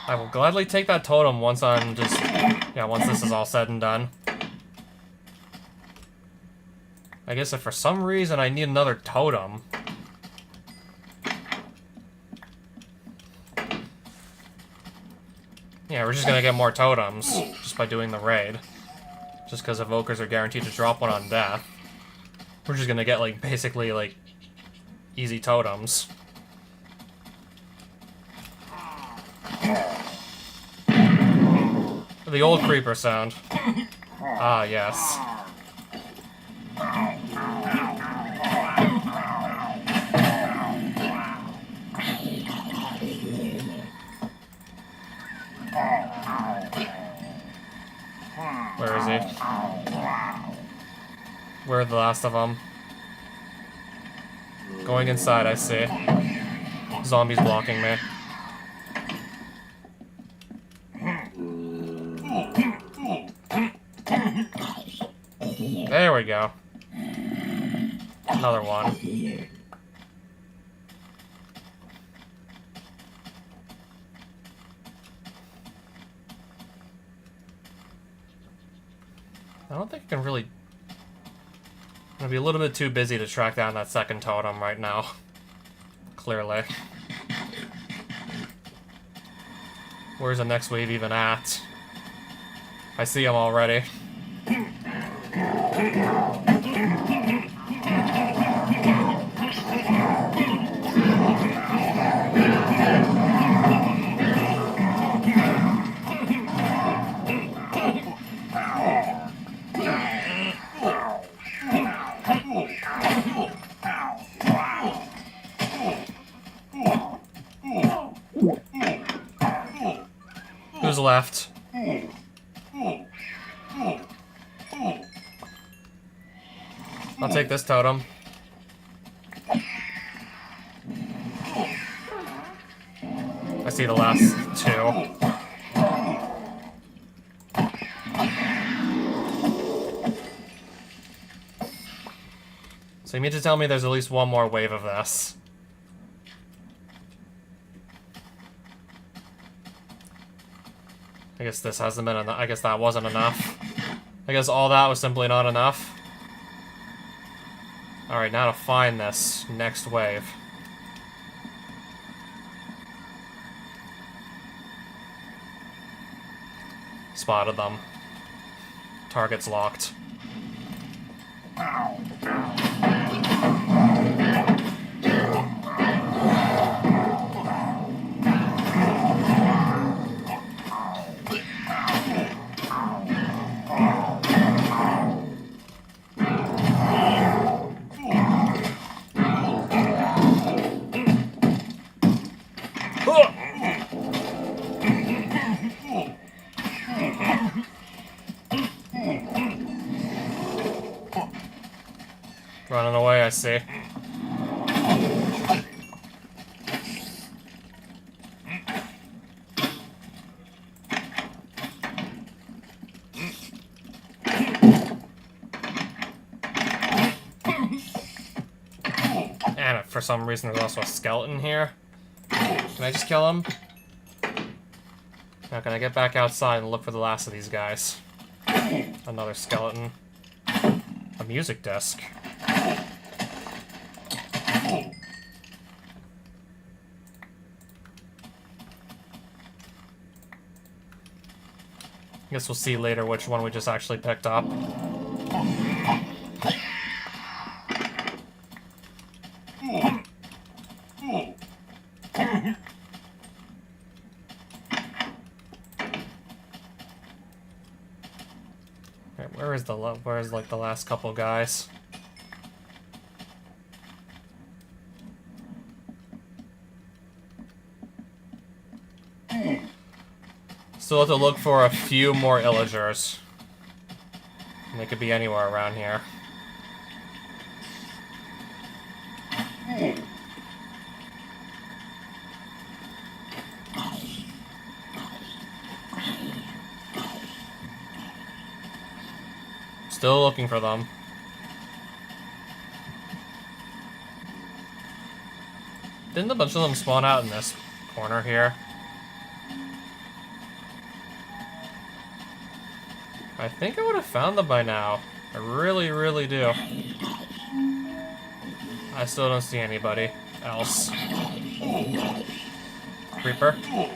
Speaker 1: I will gladly take that totem once I'm just... yeah, once this is all said and done. I guess if for some reason I need another totem... yeah, we're just gonna get more totems just by doing the raid. Just because evokers are guaranteed to drop one on death. We're just gonna get, like, basically, like, easy totems. The old creeper sound. Ah, yes. Where is he? Where are the last of them? Going inside, I see. Zombies blocking me. we go. Another one. I don't think I can really... I'm gonna be a little bit too busy to track down that second totem right now. Clearly. Where's the next wave even at? I see him already. Who's left? I'll take this totem. I see the last two. So you mean to tell me there's at least one more wave of this? I guess this hasn't been enough. I guess that wasn't enough. I guess all that was simply not enough. Alright, now to find this next wave. Spotted them. Target's locked. Running away, I see. And for some reason there's also a skeleton here. Can I just kill him? Now can I get back outside and look for the last of these guys? Another skeleton. A music disc. Guess we'll see later which one we just actually picked up. Okay, where's like the last couple guys? Still have to look for a few more illagers. And they could be anywhere around here. Still looking for them. Didn't a bunch of them spawn out in this corner here? I think I would have found them by now. I really, really do. I still don't see anybody else. Creeper. Can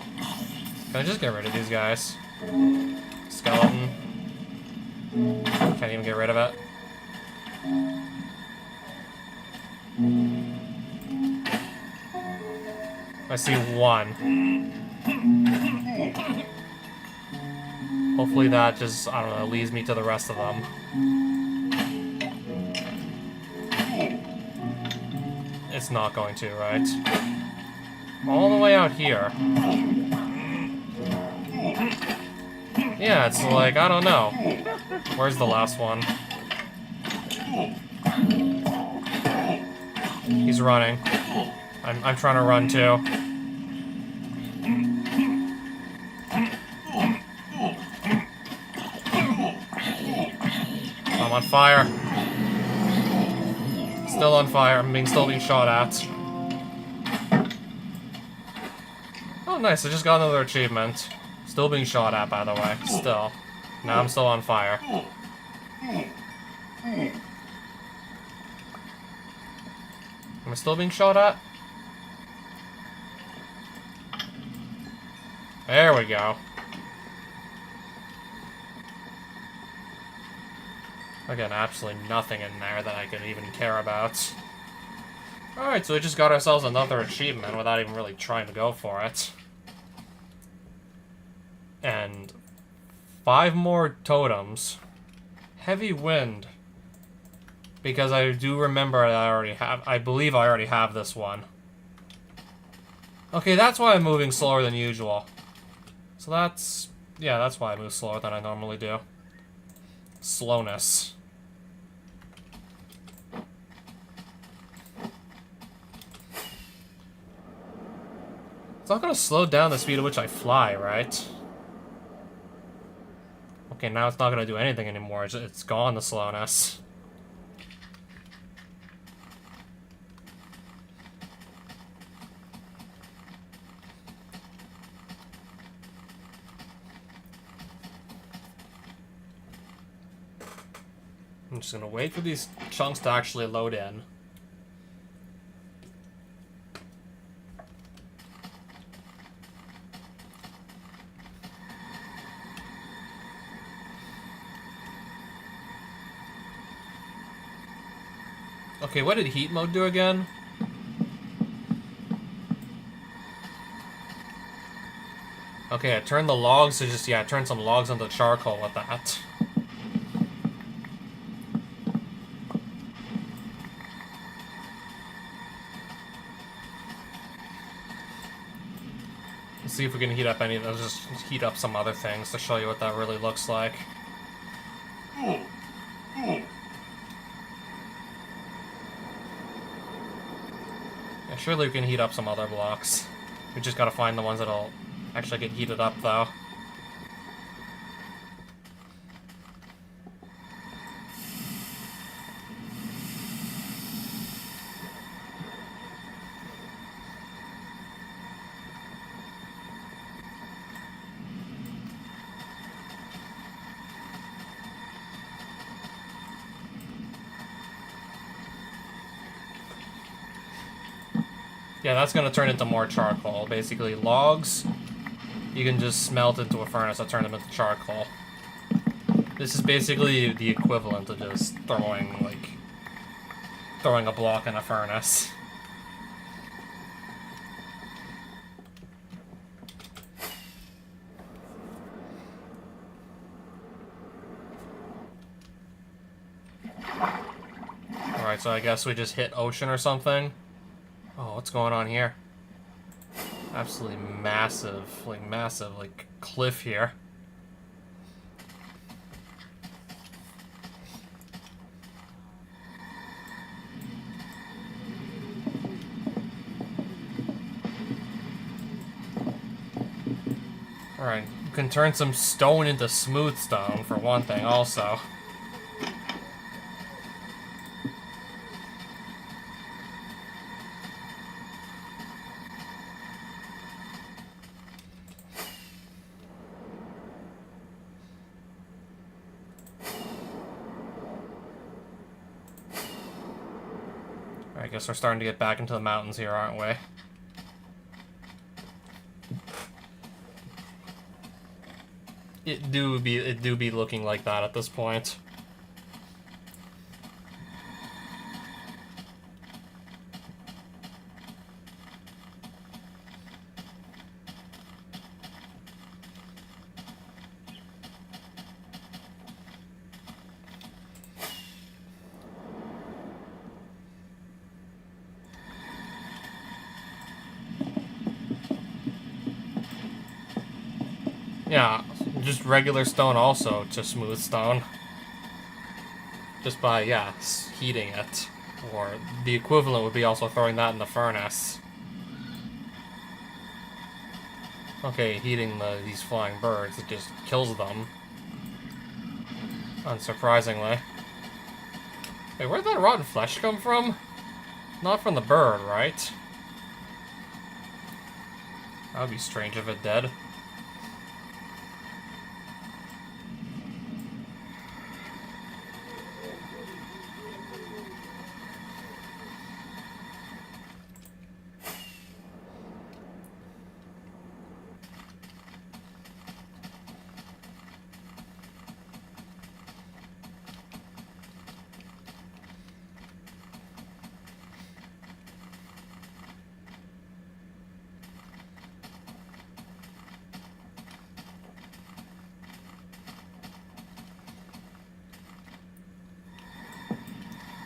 Speaker 1: I just get rid of these guys? Skeleton. Can't even get rid of it. I see one. Hopefully that just, I don't know, leads me to the rest of them. It's not going to, right? All the way out here. Yeah, it's like, I don't know. Where's the last one? He's running. I'm trying to run too. I'm on fire. Still on fire. I'm still being shot at. Oh, nice. I just got another achievement. Still being shot at, by the way. Still. Now I'm still on fire. Am I still being shot at? There we go. Again, absolutely nothing in there that I can even care about. Alright, so we just got ourselves another achievement without even really trying to go for it. And 5 more totems. Heavy wind. Because I do remember that I believe I already have this one. Okay, that's why I'm moving slower than usual. So that's... yeah, that's why I move slower than I normally do. Slowness. It's not gonna slow down the speed at which I fly, right? Okay, now it's not gonna do anything anymore. It's gone, the slowness. I'm just gonna wait for these chunks to actually load in. Okay, what did heat mode do again? Okay, I turned the logs to just, yeah, I turned some logs into charcoal with that. Let's see if we can heat up any of those, just heat up some other things to show you what that really looks like. Surely we can heat up some other blocks. We just gotta find the ones that'll actually get heated up, though. Yeah, that's gonna turn into more charcoal. Basically, logs, you can just smelt into a furnace and turn them into charcoal. This is basically the equivalent of just throwing a block in a furnace. Alright, so I guess we just hit ocean or something. Oh, what's going on here? Absolutely massive, cliff here. Alright, you can turn some stone into smooth stone, for one thing, also. I guess we're starting to get back into the mountains here, aren't we? It do be looking like that at this point. Yeah, just regular stone also to smooth stone. Just by, yeah, heating it. Or the equivalent would be also throwing that in the furnace. Okay, heating these flying birds, it just kills them. Unsurprisingly. Wait, where'd that rotten flesh come from? Not from the bird, right? That would be strange if it did.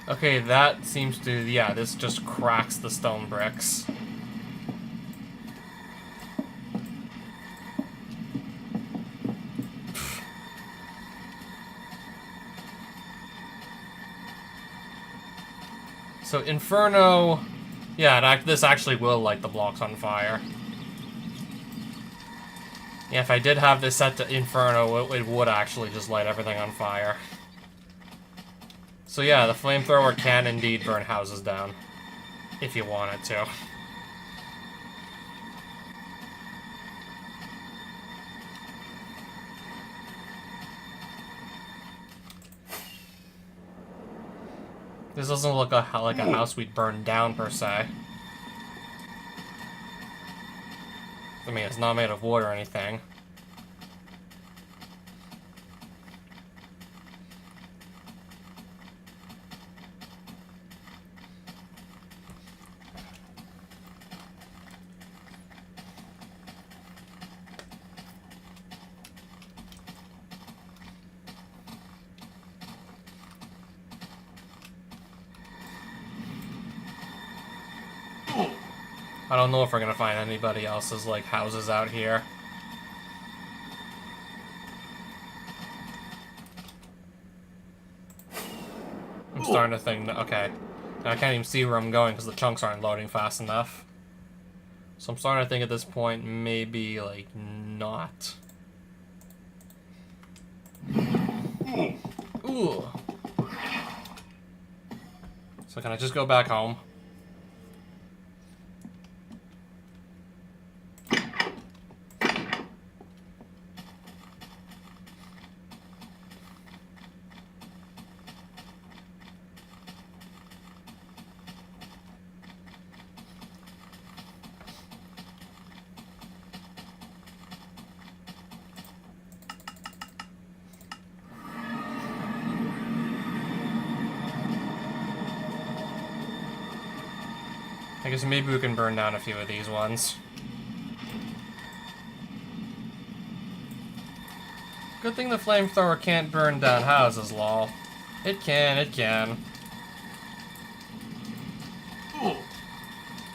Speaker 1: Okay, that seems to... yeah, this just cracks the stone bricks. So, Inferno... yeah, this actually will light the blocks on fire. Yeah, if I did have this set to Inferno, it would actually just light everything on fire. So yeah, the flamethrower can indeed burn houses down. If you wanted to. This doesn't look like a house we'd burn down, per se. I mean, it's not made of wood or anything. I don't know if we're gonna find anybody else's, like, houses out here. I'm starting to think, okay. I can't even see where I'm going because the chunks aren't loading fast enough. So I'm starting to think at this point, maybe, like, not. Ooh. So can I just go back home? I guess maybe we can burn down a few of these ones. Good thing the flamethrower can't burn down houses, lol. It can, it can.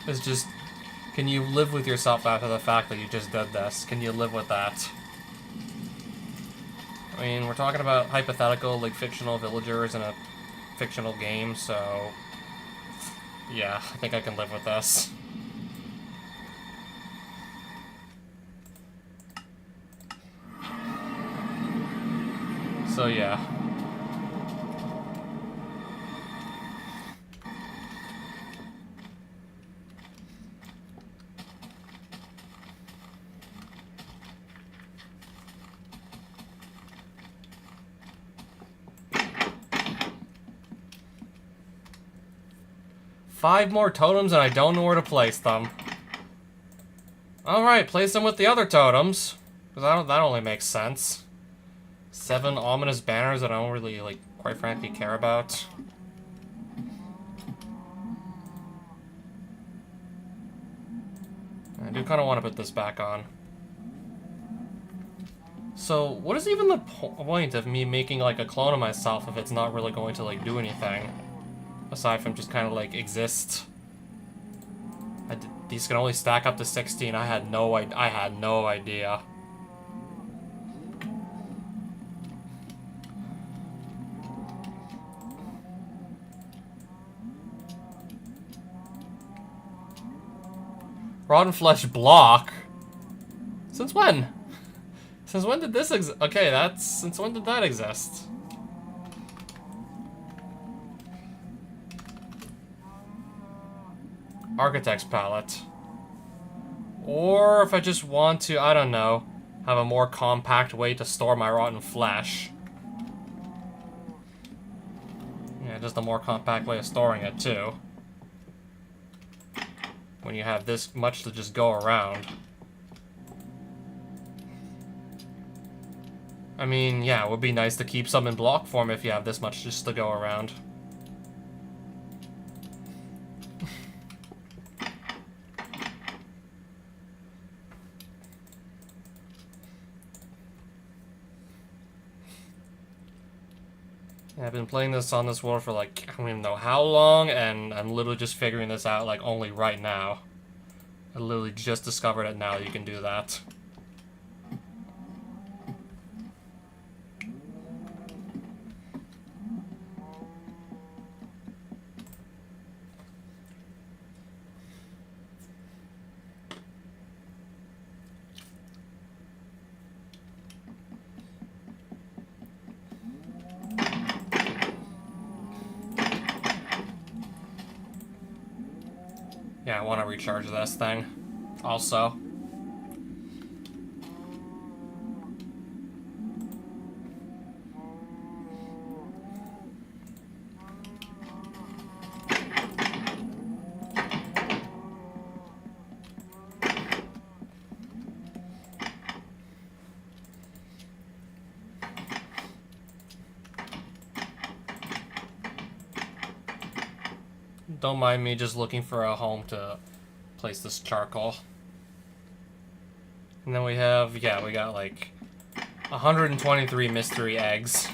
Speaker 1: It's just, can you live with yourself after the fact that you just did this? Can you live with that? I mean, we're talking about hypothetical, like, fictional villagers in a fictional game, so... yeah, I think I can live with this. So yeah. Five more totems and I don't know where to place them. Alright, place them with the other totems. Because that only makes sense. 7 ominous banners that I don't really, like, quite frankly care about. I do kind of want to put this back on. So, what is even the point of me making, like, a clone of myself if it's not really going to, like, do anything? Aside from just kind of, like, exist. These can only stack up to 16. I had no idea. Rotten flesh block? Since when? Since when did this okay, since when did that exist? Architect's palette. Or if I just want to, I don't know, have a more compact way to store my rotten flesh. Yeah, just a more compact way of storing it, too. When you have this much to just go around. I mean, yeah, it would be nice to keep some in block form if you have this much just to go around. I've been playing this on this world for like, I don't even know how long, and I'm literally just figuring this out like only right now. I literally just discovered it now that you can do that. Yeah, I want to recharge this thing. Also. Don't mind me just looking for a home to place this charcoal. And then we have, yeah, we got like 123 mystery eggs.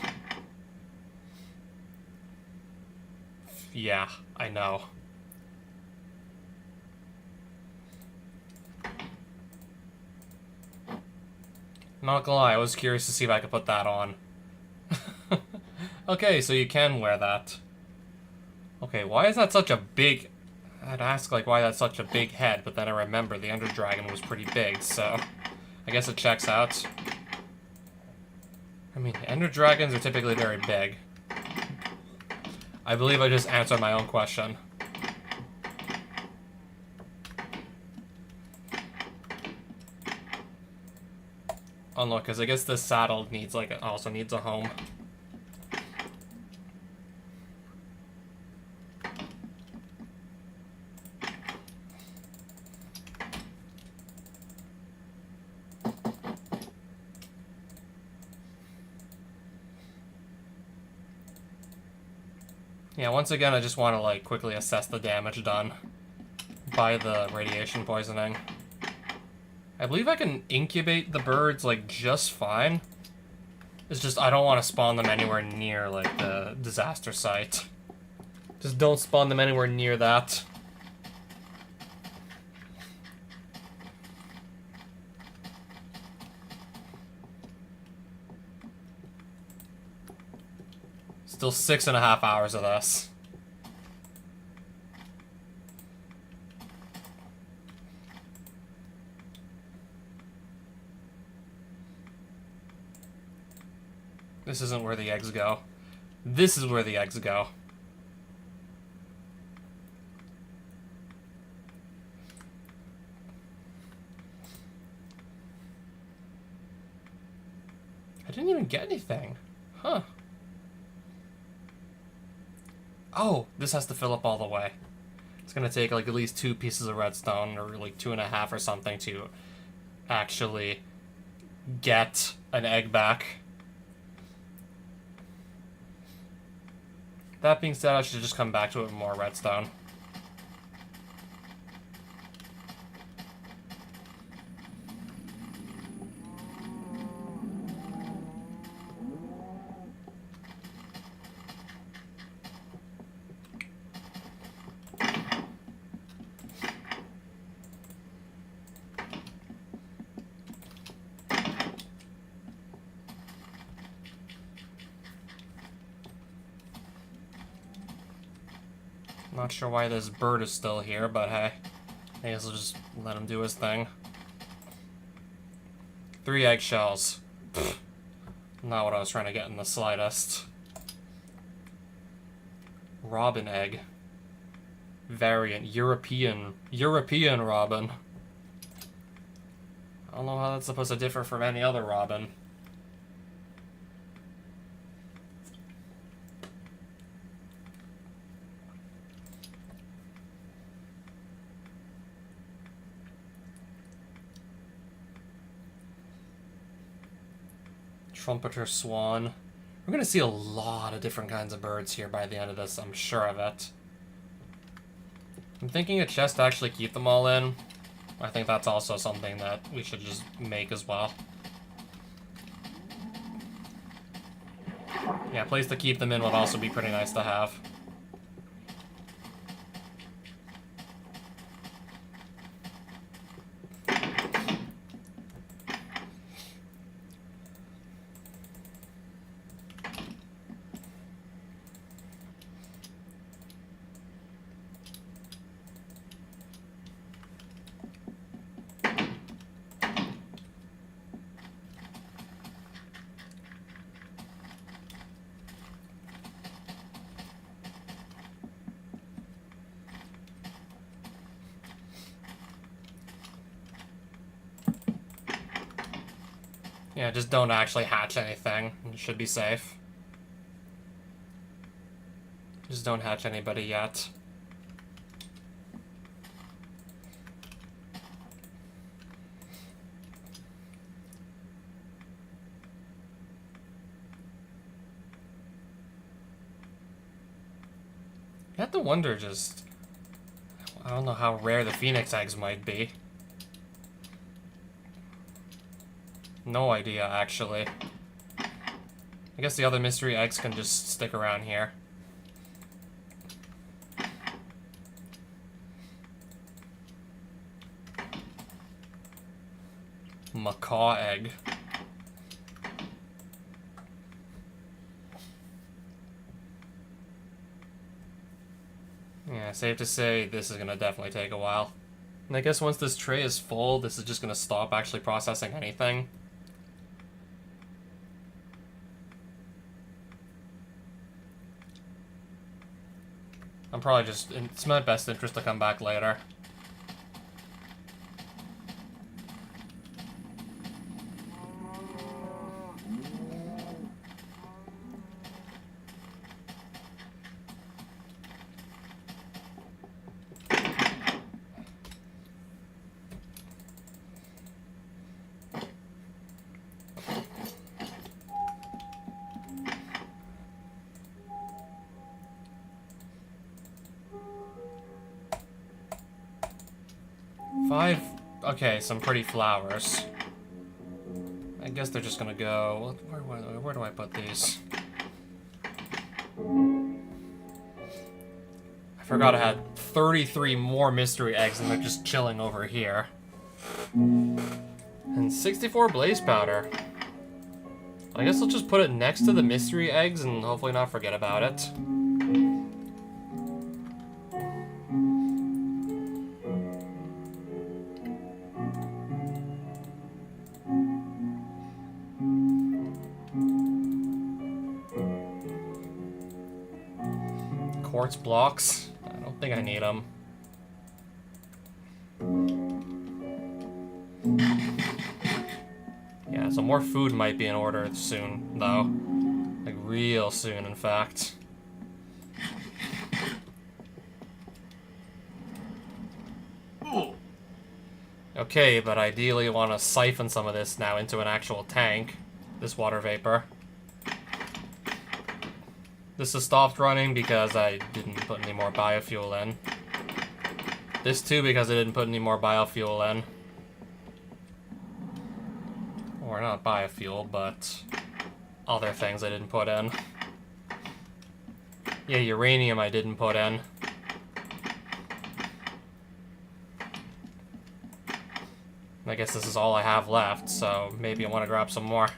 Speaker 1: Yeah, I know. Not gonna lie, I was curious to see if I could put that on. Okay, so you can wear that. Okay, why is that such a big... I'd ask, like, why that's such a big head, but then I remember the Ender Dragon was pretty big, so... I guess it checks out. I mean, Ender Dragons are typically very big. I believe I just answered my own question. Oh, look, because I guess this saddle needs, like, also needs a home. Yeah, once again, I just want to, like, quickly assess the damage done by the radiation poisoning. I believe I can incubate the birds, like, just fine. It's just I don't want to spawn them anywhere near, like, the disaster site. Just don't spawn them anywhere near that. Still 6.5 hours of this. This isn't where the eggs go. This is where the eggs go. I didn't even get anything. Huh. Oh, this has to fill up all the way. It's gonna take like at least 2 pieces of redstone, or like 2.5 or something, to actually get an egg back. That being said, I should just come back to it with more redstone. Not sure why this bird is still here, but hey. I guess I'll just let him do his thing. 3 eggshells. Pfft. Not what I was trying to get in the slightest. Robin egg. variant. European Robin. I don't know how that's supposed to differ from any other Robin. Trumpeter Swan. We're gonna see a lot of different kinds of birds here by the end of this, I'm sure of it. I'm thinking a chest to actually keep them all in. I think that's also something that we should just make as well. Yeah, a place to keep them in would also be pretty nice to have. Yeah, just don't actually hatch anything. You should be safe. Just don't hatch anybody yet. You have to wonder just... I don't know how rare the phoenix eggs might be. No idea, actually. I guess the other mystery eggs can just stick around here. Macaw egg. Yeah, safe to say this is gonna definitely take a while. And I guess once this tray is full, this is just gonna stop actually processing anything. I'm probably just... It's my best interest to come back later. Okay, some pretty flowers. I guess they're just gonna go... Where do I put these? I forgot I had 33 more mystery eggs and they're just chilling over here. And 64 blaze powder. I guess I'll just put it next to the mystery eggs and hopefully not forget about it. Quartz blocks. I don't think I need them. Yeah, so more food might be in order soon, though. Like, real soon, in fact. Okay, but ideally you want to siphon some of this now into an actual tank. This water vapor. This has stopped running because I didn't put any more biofuel in. This too because I didn't put any more biofuel in. Or not biofuel, but other things I didn't put in. Yeah, uranium I didn't put in. I guess this is all I have left, so maybe I want to grab some more.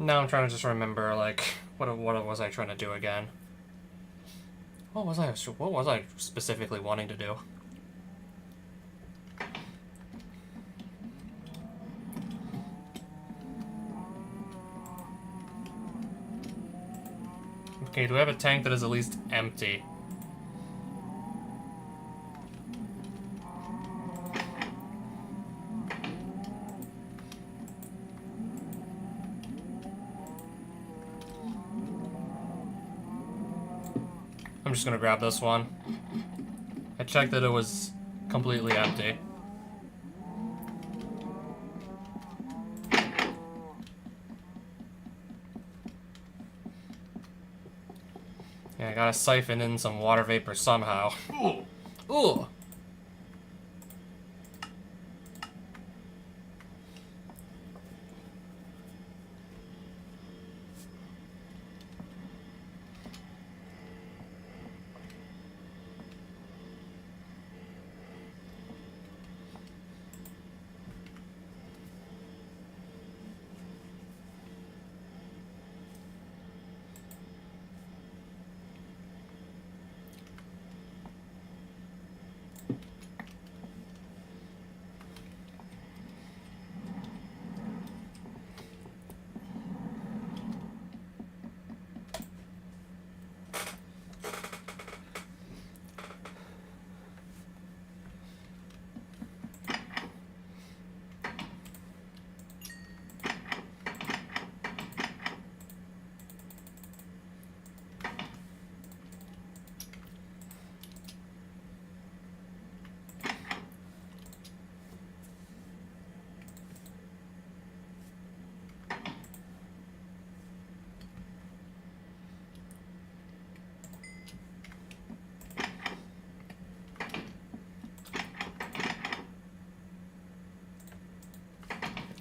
Speaker 1: Now I'm trying to just remember, like, what was I trying to do again? What was I specifically wanting to do? Okay, do we have a tank that is at least empty? I'm just gonna grab this one. I checked that it was completely empty. Yeah, I gotta siphon in some water vapor somehow. Ooh!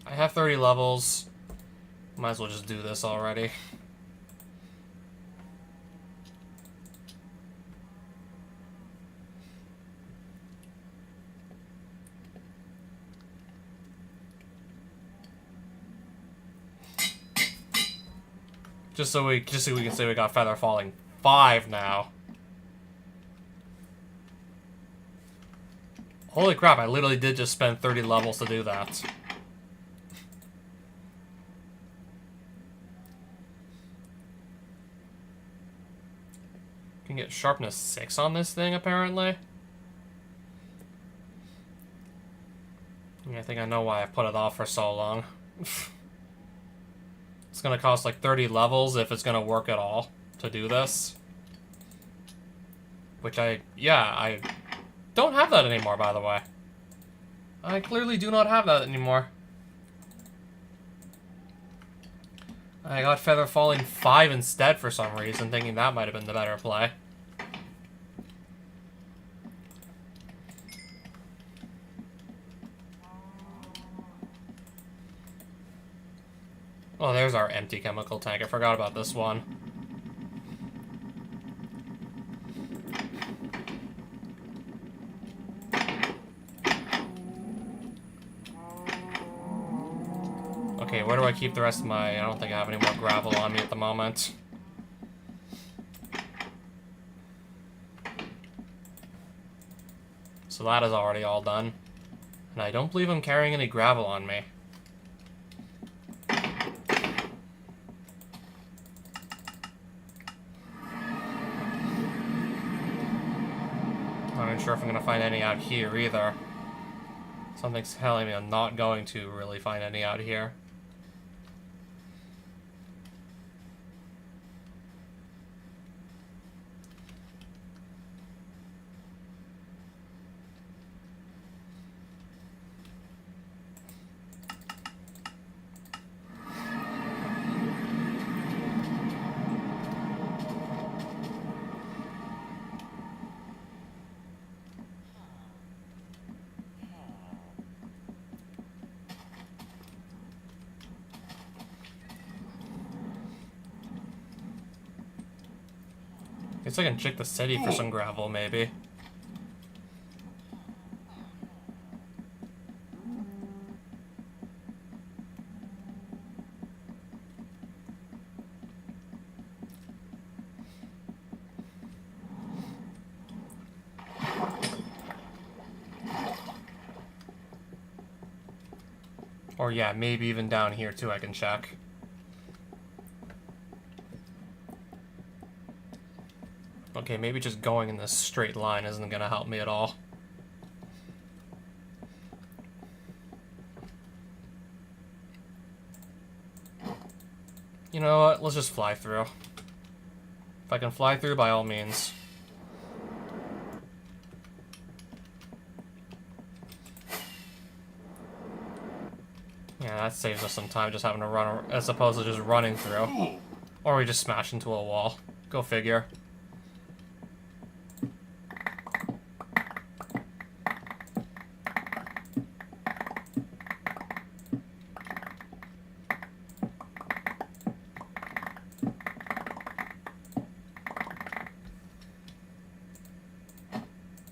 Speaker 1: I have 30 levels. Might as well just do this already. Just so we can say we got Feather Falling 5 now. Holy crap, I literally did just spend 30 levels to do that. Can get sharpness 6 on this thing, apparently. Yeah, I think I know why I put it off for so long. It's gonna cost like 30 levels if it's gonna work at all to do this. Which I don't have that anymore, by the way. I clearly do not have that anymore. I got Feather Falling 5 instead for some reason, thinking that might have been the better play. Oh, there's our empty chemical tank. I forgot about this one. Okay, where do I keep the rest of my... I don't think I have any more gravel on me at the moment. So that is already all done. And I don't believe I'm carrying any gravel on me. I'm not sure if I'm going to find any out here either. Something's telling me I'm not going to really find any out here. Guess I can check the city for some gravel, maybe. Or yeah, maybe even down here too I can check. Okay, maybe just going in this straight line isn't gonna help me at all. You know what? Let's just fly through. If I can fly through, by all means. Yeah, that saves us some time just having to run, as opposed to just running through. Or we just smash into a wall. Go figure.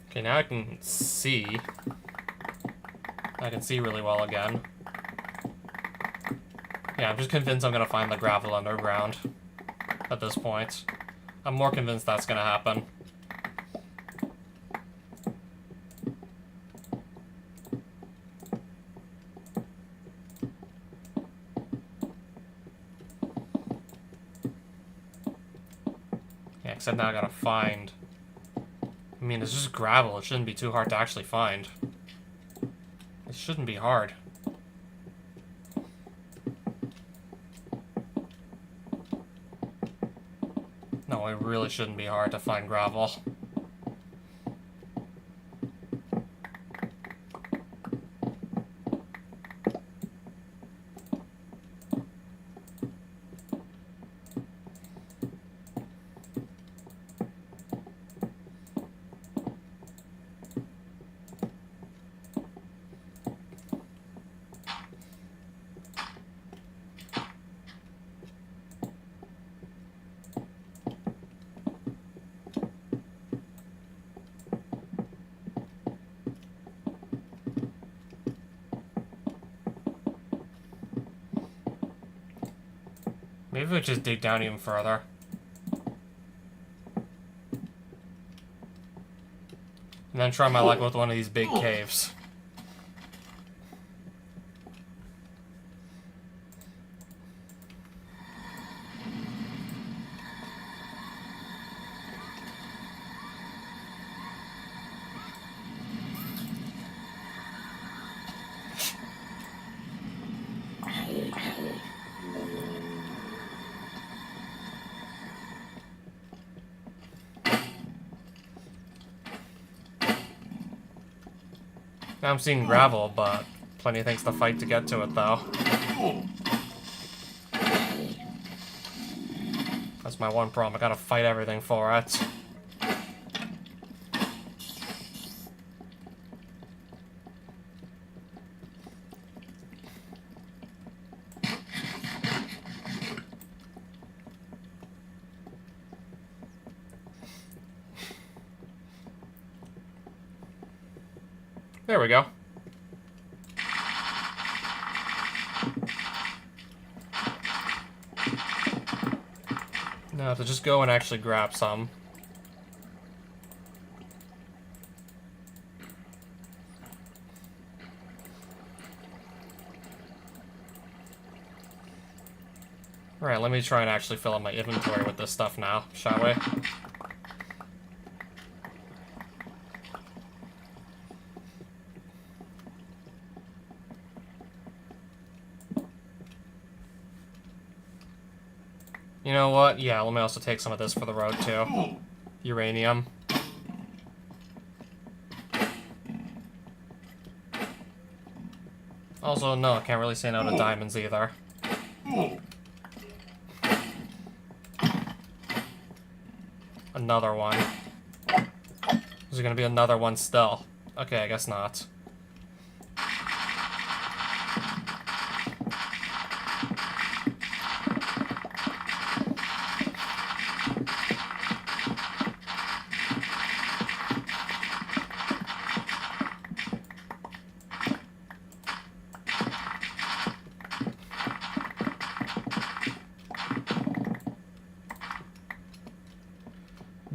Speaker 1: Okay, now I can see. I can see really well again. Yeah, I'm just convinced I'm gonna find the gravel underground at this point. I'm more convinced that's gonna happen. Yeah, except now I gotta find... I mean, it's just gravel. It shouldn't be too hard to actually find. It shouldn't be hard. No, it really shouldn't be hard to find gravel. Maybe we just dig down even further. And then try my luck with one of these big caves. Now I'm seeing gravel, but plenty of things to fight to get to it, though. That's my one problem. I gotta fight everything for it. There we go. Now to just go and actually grab some. Alright, let me try and actually fill up my inventory with this stuff now, shall we? You know what? Yeah, let me also take some of this for the road, too. Uranium. Also, no, I can't really say no to diamonds either. Another one. Is there gonna be another one still? Okay, I guess not.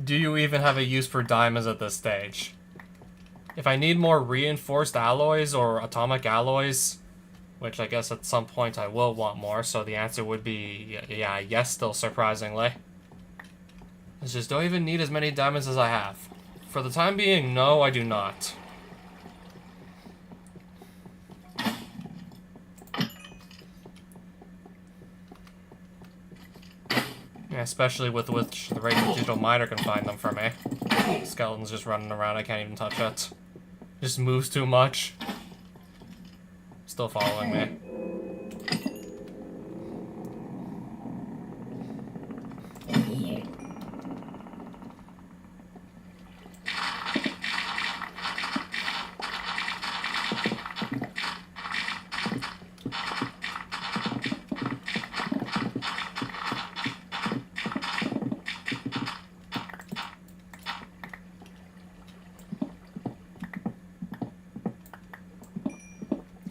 Speaker 1: Do you even have a use for diamonds at this stage? If I need more reinforced alloys or atomic alloys, Which I guess at some point I will want more, so the answer would be, yeah, yes, still surprisingly. It's just, do I even need as many diamonds as I have? For the time being, no, I do not. Yeah, especially with which the regular digital miner can find them for me. Skeleton's just running around, I can't even touch it. Just moves too much. Still following me.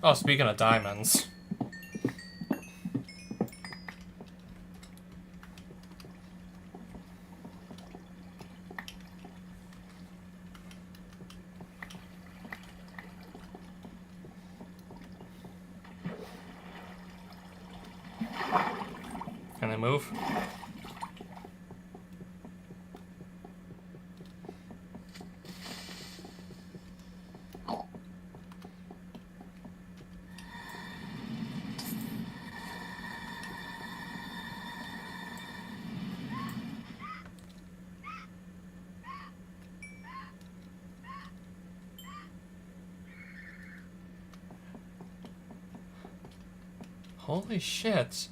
Speaker 1: Oh, speaking of diamonds. Can they move? Holy shit.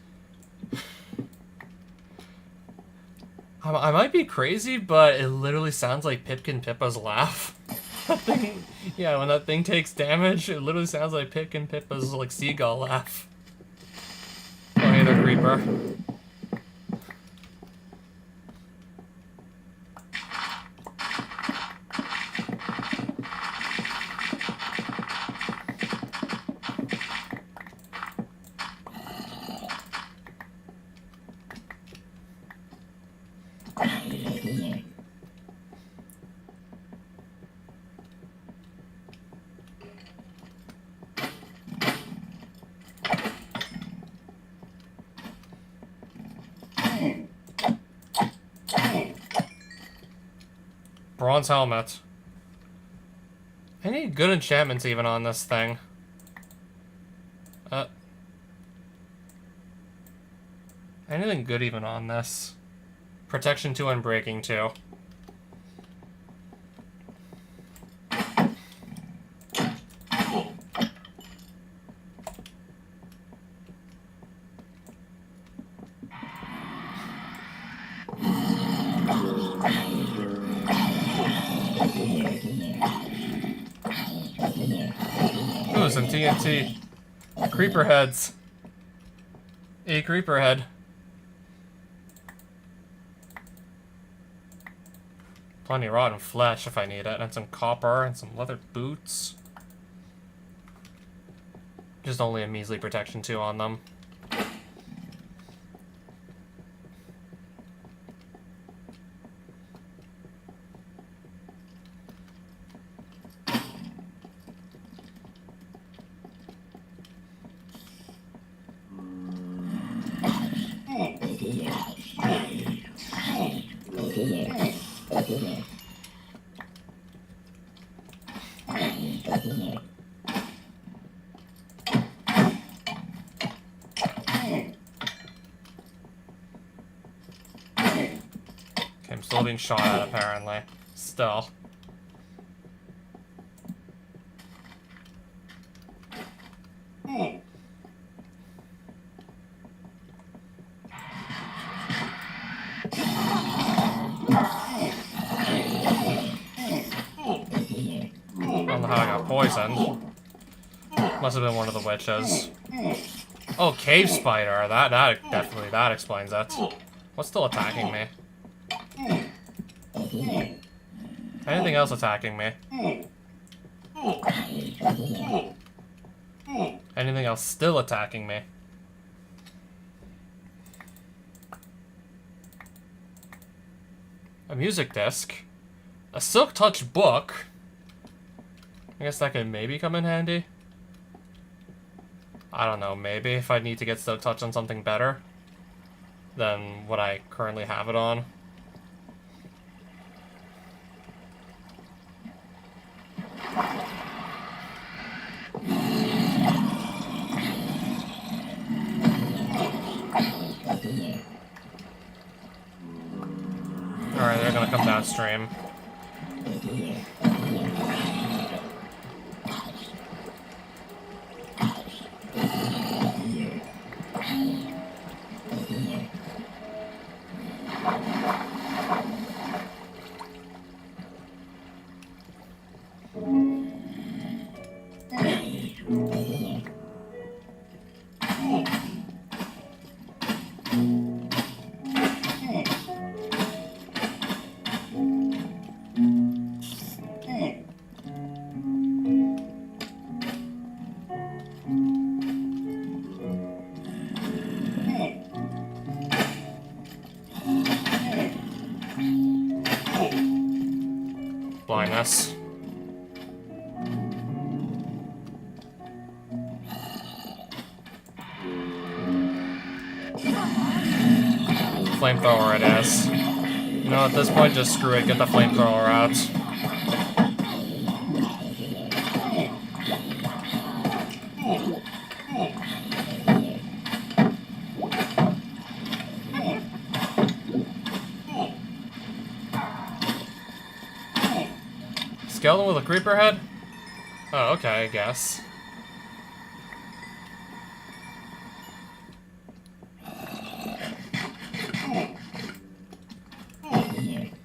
Speaker 1: I might be crazy, but it literally sounds like Pipkin Pippa's laugh. That thing, yeah, when that thing takes damage, it literally sounds like Pipkin Pippa's, like, seagull laugh. Oh, hey there, Creeper. Bronze helmet. Any good enchantments even on this thing? Anything good even on this? Protection 2 and breaking 2. Ooh, some TNT. Creeper heads. A creeper head. Plenty of rotten flesh if I need it, and some copper and some leather boots. Just only a measly protection 2 on them. I'm still being shot at, apparently. Still. I don't know how I got poisoned. Must have been one of the witches. Oh, cave spider. That definitely, that explains it. What's still attacking me? Anything else attacking me? Anything else still attacking me? A music disc. A Silk Touch book. I guess that could maybe come in handy. I don't know, maybe if I need to get Silk Touch on something better than what I currently have it on. Alright, they're gonna come downstream. Blindness. Flamethrower it is. You know, at this point, just screw it, get the flamethrower out. Skeleton with a creeper head? Oh, okay, I guess.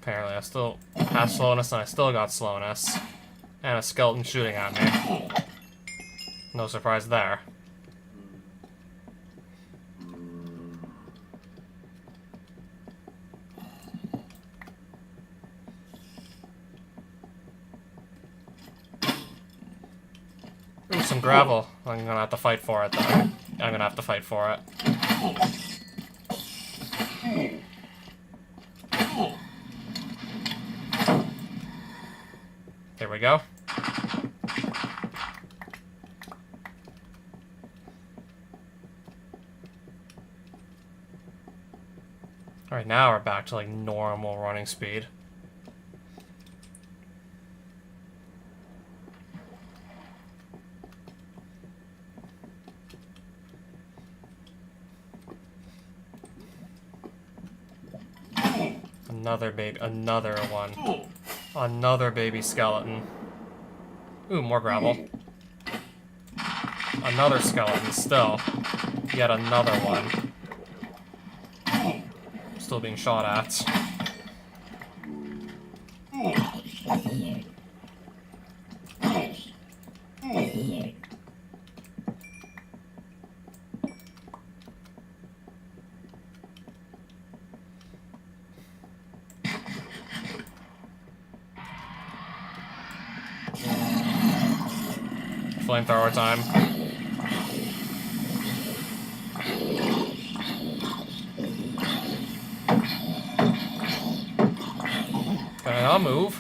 Speaker 1: Apparently I still have slowness and I still got slowness. And a skeleton shooting at me. No surprise there. Ooh, some gravel. I'm gonna have to fight for it, though. I'm gonna have to fight for it. There we go. Alright, now we're back to, like, normal running speed. Another one. Another baby skeleton. Ooh, more gravel. Another skeleton still. Yet another one. Still being shot at. Flamethrower time. Okay, I'll move.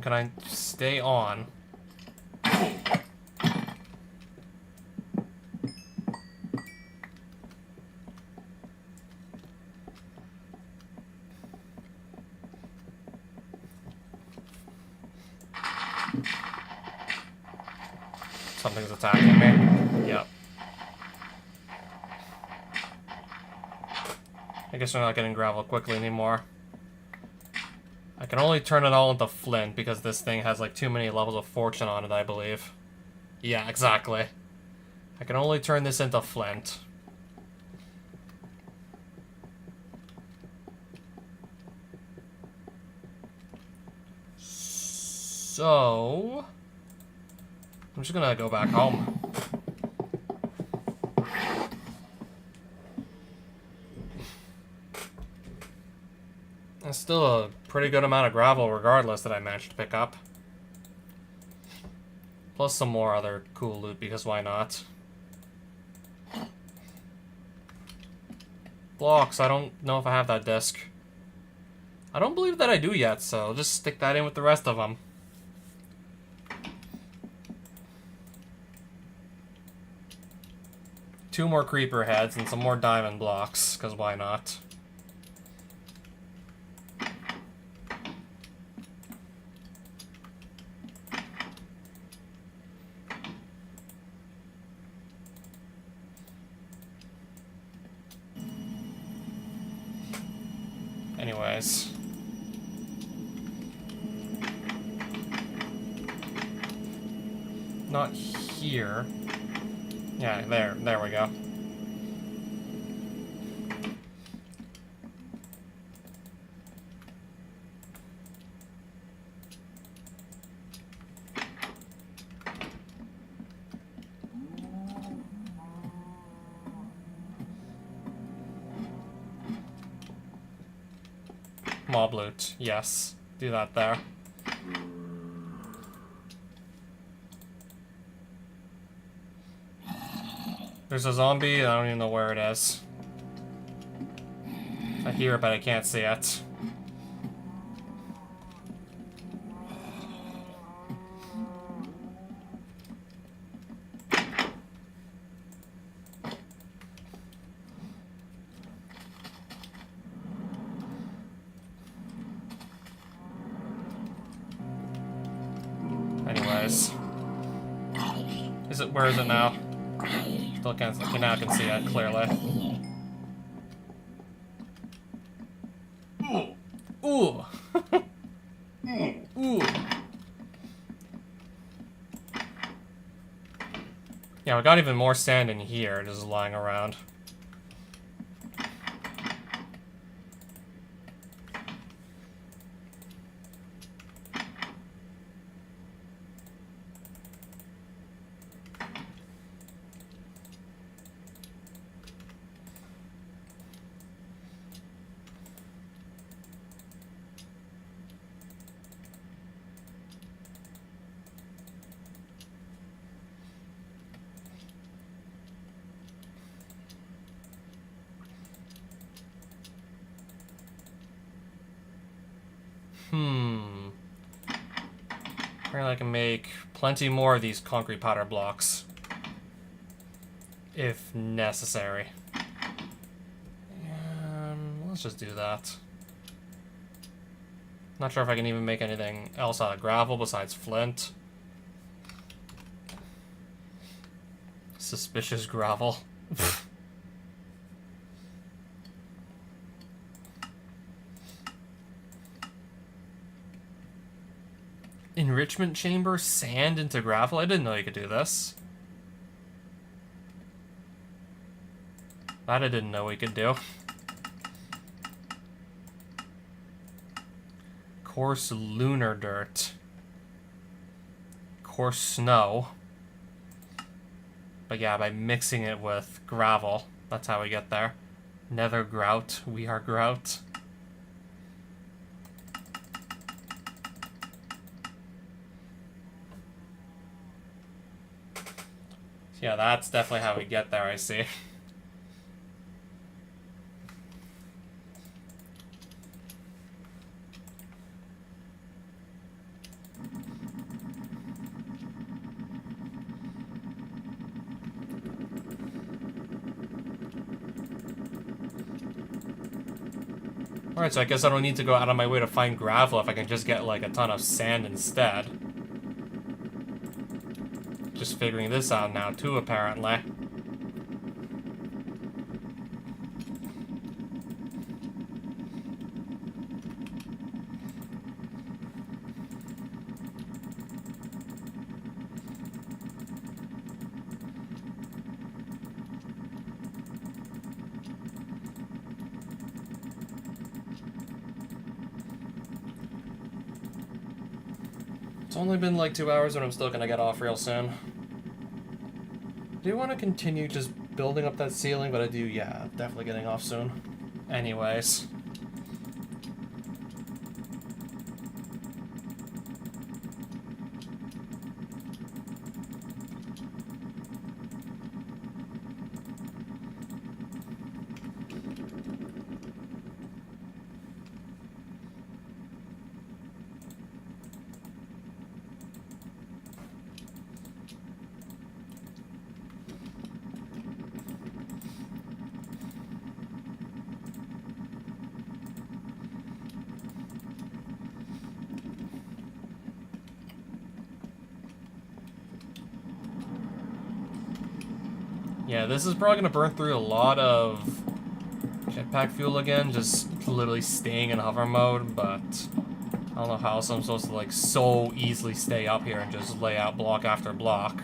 Speaker 1: Can I stay on? Something's attacking me. Yep. I guess I'm not getting gravel quickly anymore. I can only turn it all into flint because this thing has like too many levels of fortune on it, I believe. Yeah, exactly. I can only turn this into flint. So... I'm just gonna go back home. That's still a pretty good amount of gravel regardless that I managed to pick up. Plus some more other cool loot, because why not? Blocks, I don't know if I have that disc. I don't believe that I do yet, so I'll just stick that in with the rest of them. Two more creeper heads and some more diamond blocks, because why not? Anyways. Not here. Yeah, there we go. Mob loot, yes. Do that there. There's a zombie, I don't even know where it is. I hear it, but I can't see it. Anyways. Where is it now? Still can't, now I can see it clearly. Ooh! Ooh! Yeah, we got even more sand in here just lying around. Apparently I can make plenty more of these concrete powder blocks. If necessary. Let's just do that. Not sure if I can even make anything else out of gravel besides flint. Suspicious gravel. Enrichment chamber, sand into gravel? I didn't know you could do this. That I didn't know we could do. Coarse lunar dirt. Coarse snow. But yeah, by mixing it with gravel, that's how we get there. Nether grout, we are grout. Yeah, that's definitely how we get there, I see. Alright, so I guess I don't need to go out of my way to find gravel if I can just get, like, a ton of sand instead. Just figuring this out now, too, apparently. It's only been like 2 hours and I'm still gonna get off real soon. Do you want to continue just building up that ceiling? But I do, yeah, definitely getting off soon. Anyways. Yeah, this is probably gonna burn through a lot of jetpack fuel again, just literally staying in hover mode, but I don't know how else I'm supposed to like so easily stay up here and just lay out block after block.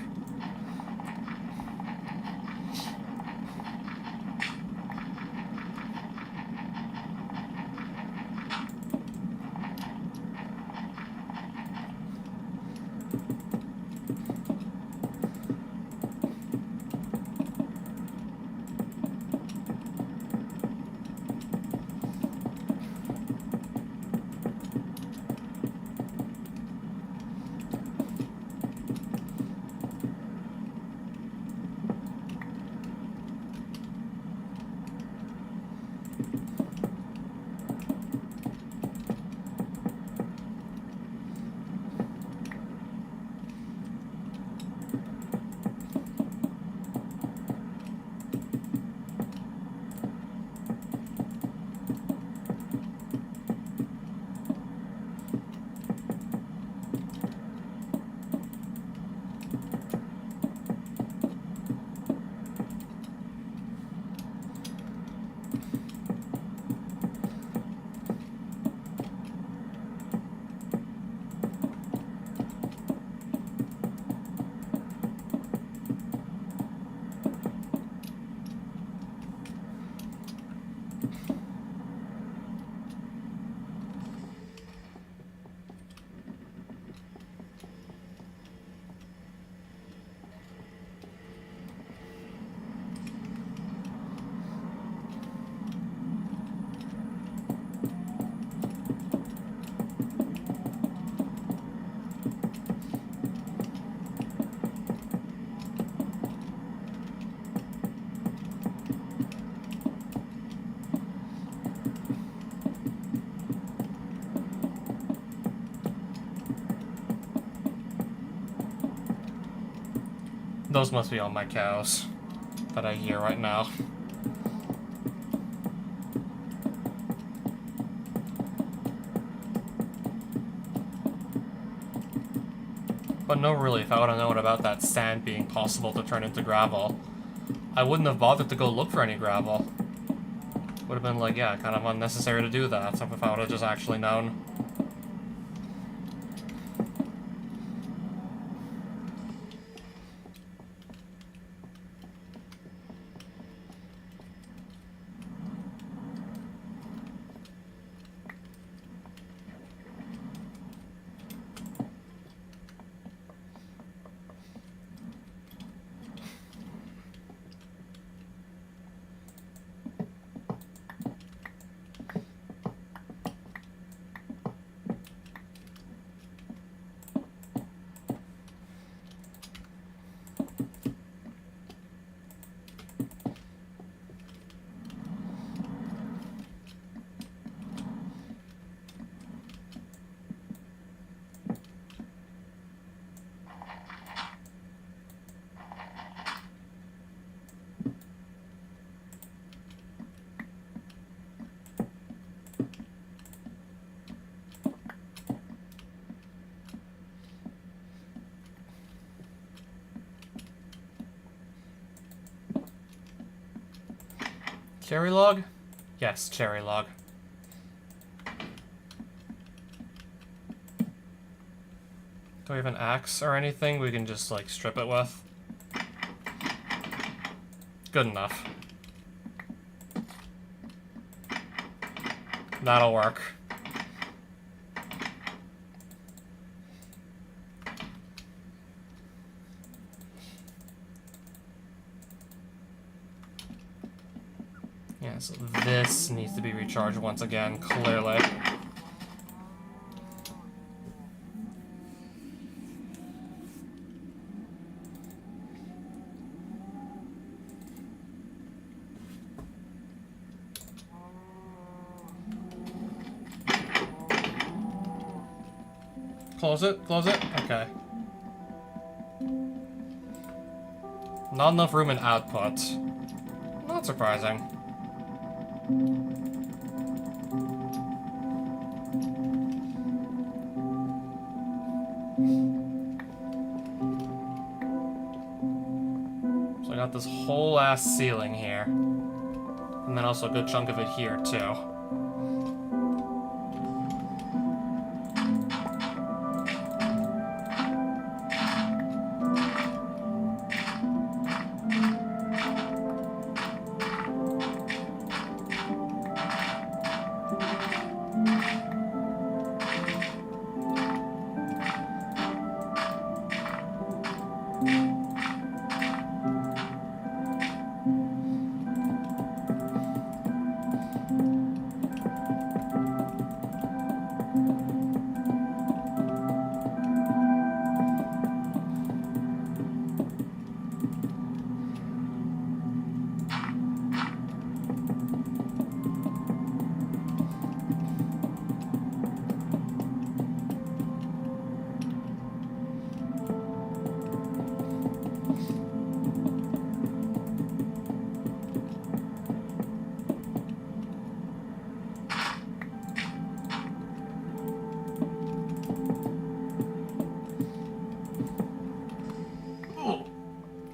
Speaker 1: Those must be all my cows that I hear right now. But no, really, if I would have known about that sand being possible to turn into gravel, I wouldn't have bothered to go look for any gravel. Would have been like, yeah, kind of unnecessary to do that, if I would have just actually known. Cherry log? Yes, cherry log. Do we have an axe or anything we can just, like, strip it with? Good enough. That'll work. Yeah, so this needs to be recharged once again, clearly. Close it? Close it? Okay. Not enough room in output. Not surprising. So I got got this whole ass ceiling here. And then also a good chunk of it here, too.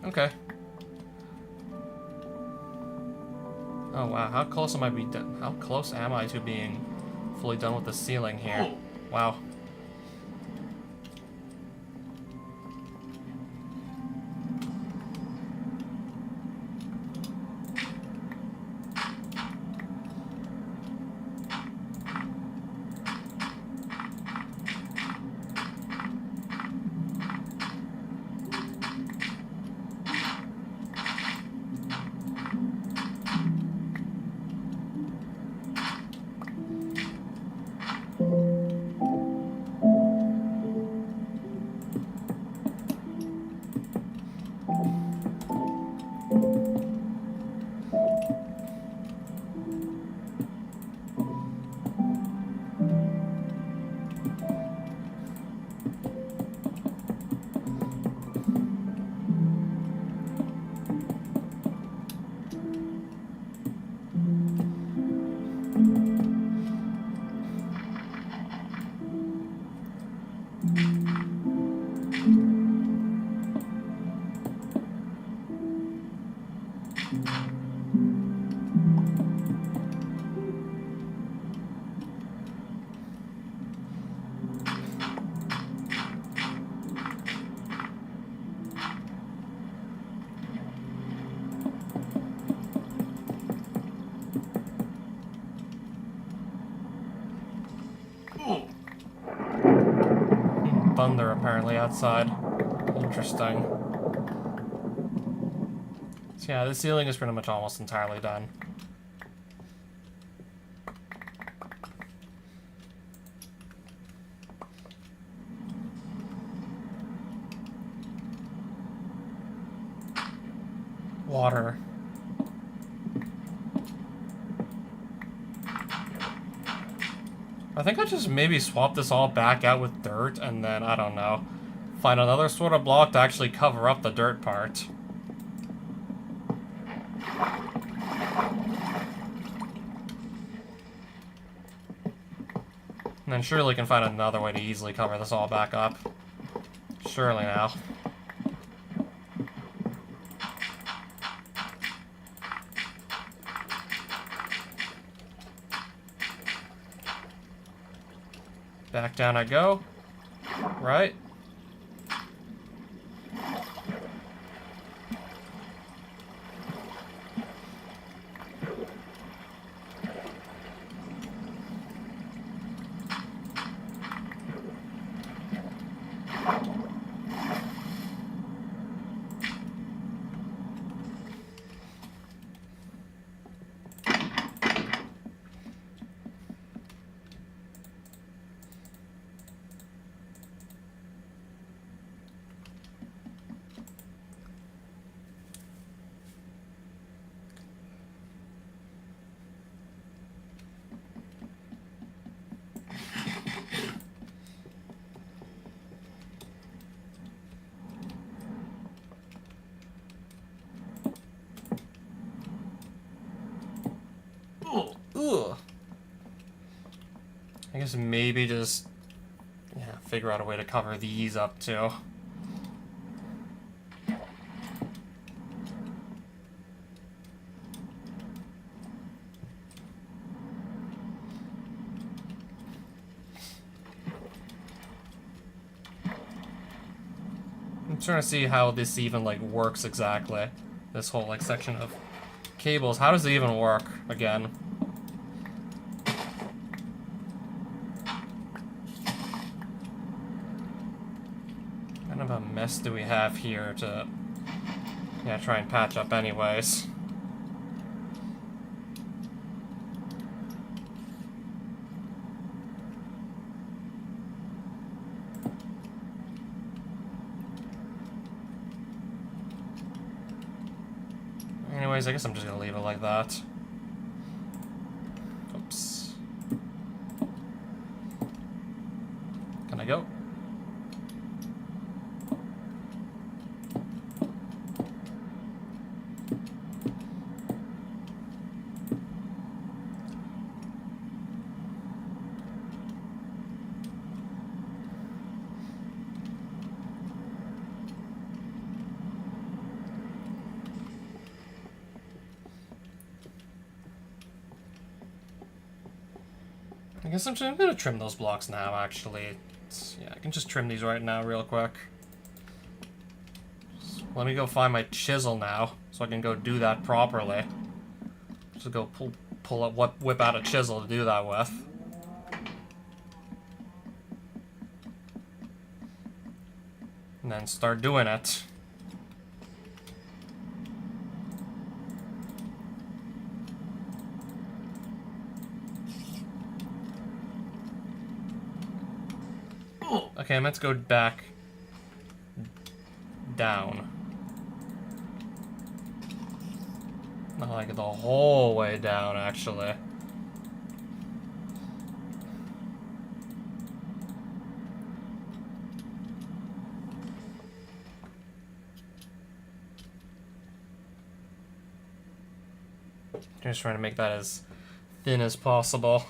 Speaker 1: Okay. Oh wow, how close am I how close am I to being fully done with the ceiling here? Wow. Thunder apparently outside. Interesting. So yeah, the ceiling is pretty much almost entirely done. Water. I think I just maybe swap this all back out with dirt and then, I don't know, find another sort of block to actually cover up the dirt part. And then surely can find another way to easily cover this all back up. Surely now. Back down I go. Right? Ugh. I guess maybe just, yeah, figure out a way to cover these up too. I'm trying to see how this even, like, works exactly. This whole, like, section of cables. How does it even work, again? What kind of a mess do we have here to, yeah, try and patch up anyways? Anyways, I guess I'm just gonna leave it like that. Oops. Can I go? I guess I'm gonna trim those blocks now, actually. Yeah, I can just trim these right now real quick. Let me go find my chisel now, so I can go do that properly. Just go whip out a chisel to do that with. And then start doing it. Okay, I meant to go back down. Not like the whole way down, actually. Just trying to make that as thin as possible.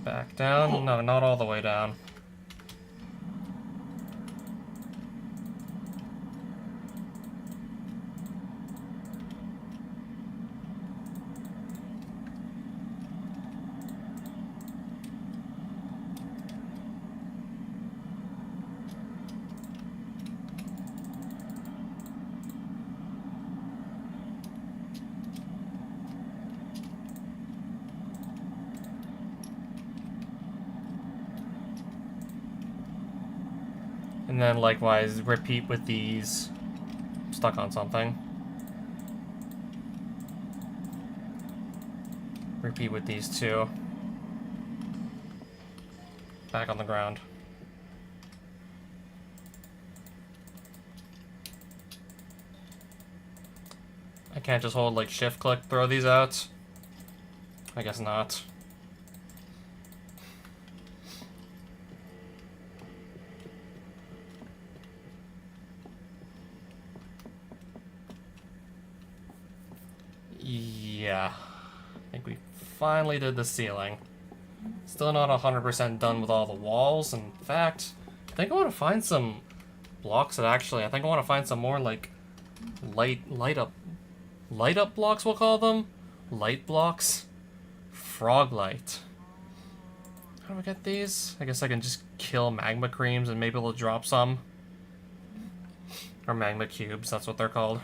Speaker 1: Back down? No, not all the way down. And then likewise, repeat with these. I'm stuck on something. Repeat with these two. Back on the ground. I can't just hold like shift click, throw these out. I guess not. Yeah, I think we finally did the ceiling. Still not 100% done with all the walls. In fact, I think I want to find some blocks that actually, I think I want to find some more like light up blocks, we'll call them. Light blocks. Frog light. How do I get these? I guess I can just kill magma creams and maybe it'll drop some. Or magma cubes, that's what they're called.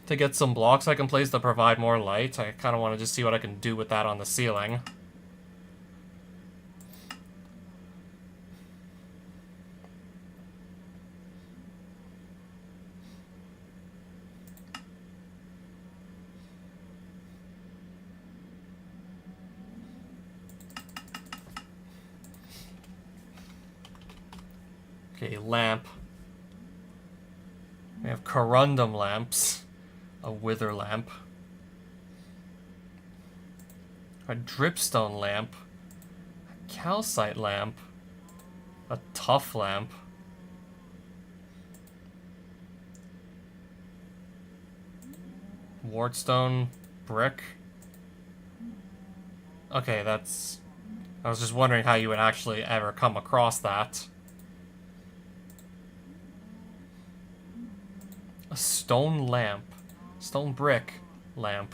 Speaker 1: To get some blocks I can place to provide more light. I kind of want to just see what I can do with that on the ceiling. Okay, lamp. We have corundum lamps. A wither lamp. A dripstone lamp. A calcite lamp. A tough lamp. Wartstone brick. Okay, that's... I was just wondering how you would actually ever come across that. A stone lamp. Stone brick lamp.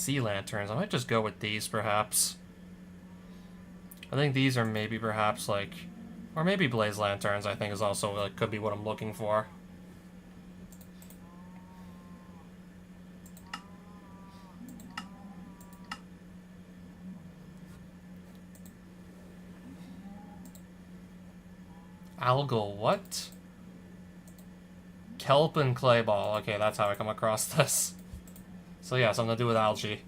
Speaker 1: sea lanterns. I might just go with these, perhaps. I think these are maybe perhaps like, or maybe blaze lanterns. I think is also like could be what I'm looking for. Algal, what? Kelp and clay ball. Okay, that's how I come across this. So yeah, something to do with algae.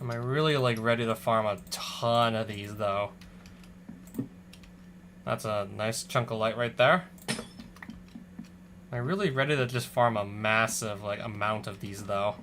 Speaker 1: Am I really, like, ready to farm a ton of these, though? That's a nice chunk of light right there. Am I really ready to just farm a massive, like, amount of these, though?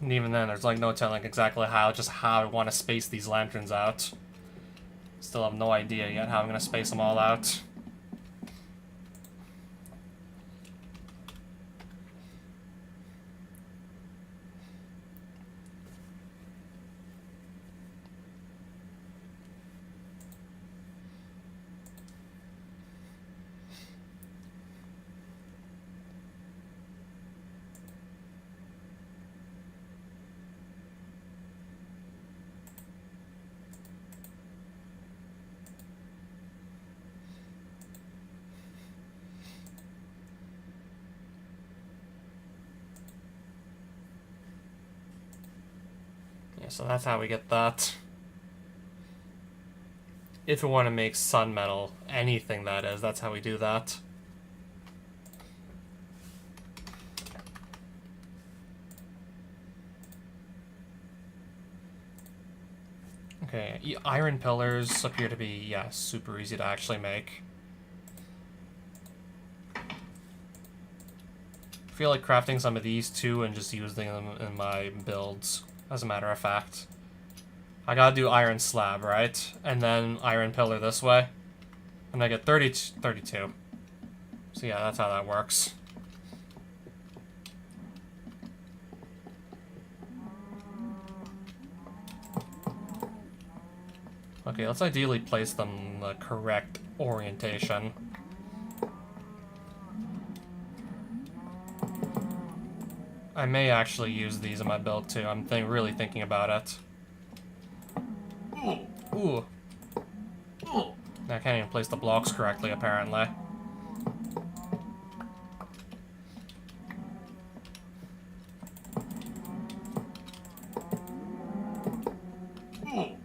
Speaker 1: And even then, there's like no telling exactly how I want to space these lanterns out. Still have no idea yet how I'm going to space them all out. Yeah, so that's how we get that. If we want to make sun metal, anything that is, that's how we do that. Okay, iron pillars appear to be, yeah, super easy to actually make. I feel like crafting some of these too and just using them in my builds, as a matter of fact. I gotta do iron slab, right? And then iron pillar this way. And I get 32. So yeah, that's how that works. Okay, let's ideally place them in the correct orientation. I may actually use these in my build too. I'm really thinking about it. Ooh. I can't even place the blocks correctly, apparently. I'm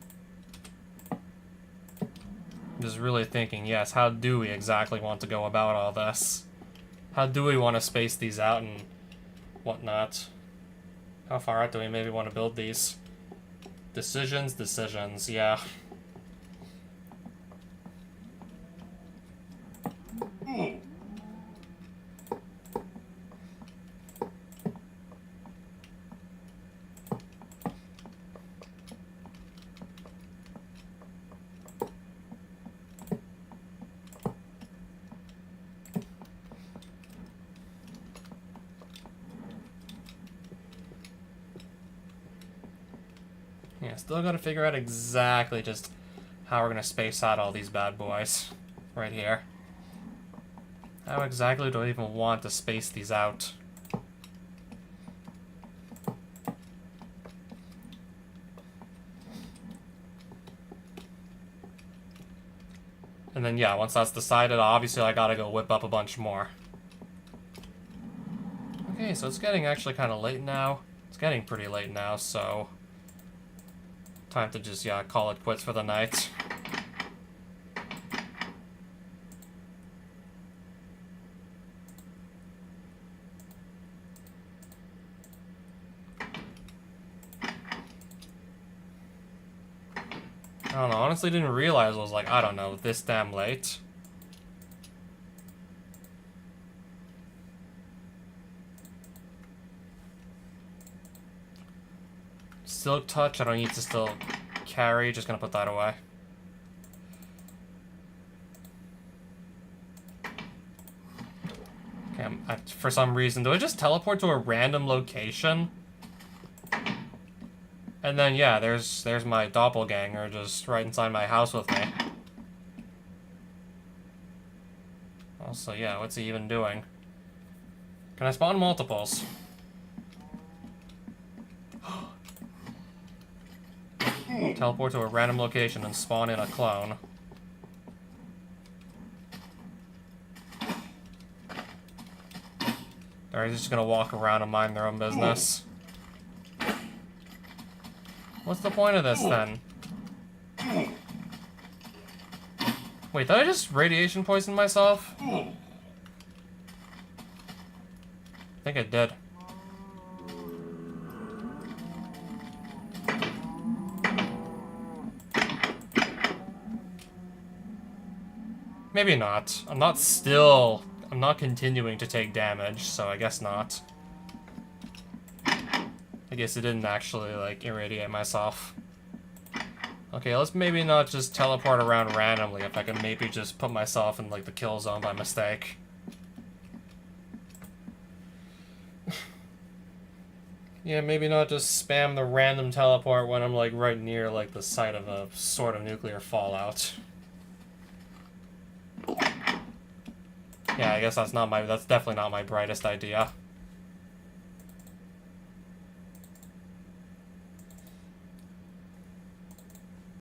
Speaker 1: just really thinking, yes, how do we exactly want to go about all this? How do we want to space these out and whatnot? How far out do we maybe want to build these? Decisions, yeah. Yeah, still gotta figure out exactly just how we're gonna space out all these bad boys right here. How exactly do I even want to space these out? And then, yeah, once that's decided, obviously I gotta go whip up a bunch more. Okay, so it's getting actually kind of late now. It's getting pretty late now, so time to just, yeah, call it quits for the night. honestly didn't realize it was like, I don't know, this damn late. Silk Touch, I don't need to still carry, just gonna put that away. Okay, for some reason, do I just teleport to a random location? And then, yeah, there's my doppelganger just right inside my house with me. Also, yeah, what's he even doing? Can I spawn multiples? Teleport to a random location and spawn in a clone. Or he's just gonna walk around and mind their own business. What's the point of this, then? Wait, did I just radiation poison myself? I think I did. Maybe not. I'm not continuing to take damage, so I guess not. I guess it didn't actually, like, irradiate myself. Okay, let's maybe not just teleport around randomly if I can maybe just put myself in, like, the kill zone by mistake. Yeah, maybe not just spam the random teleport when I'm, like, right near, like, the site of a sort of nuclear fallout. Yeah, I guess that's definitely not my brightest idea.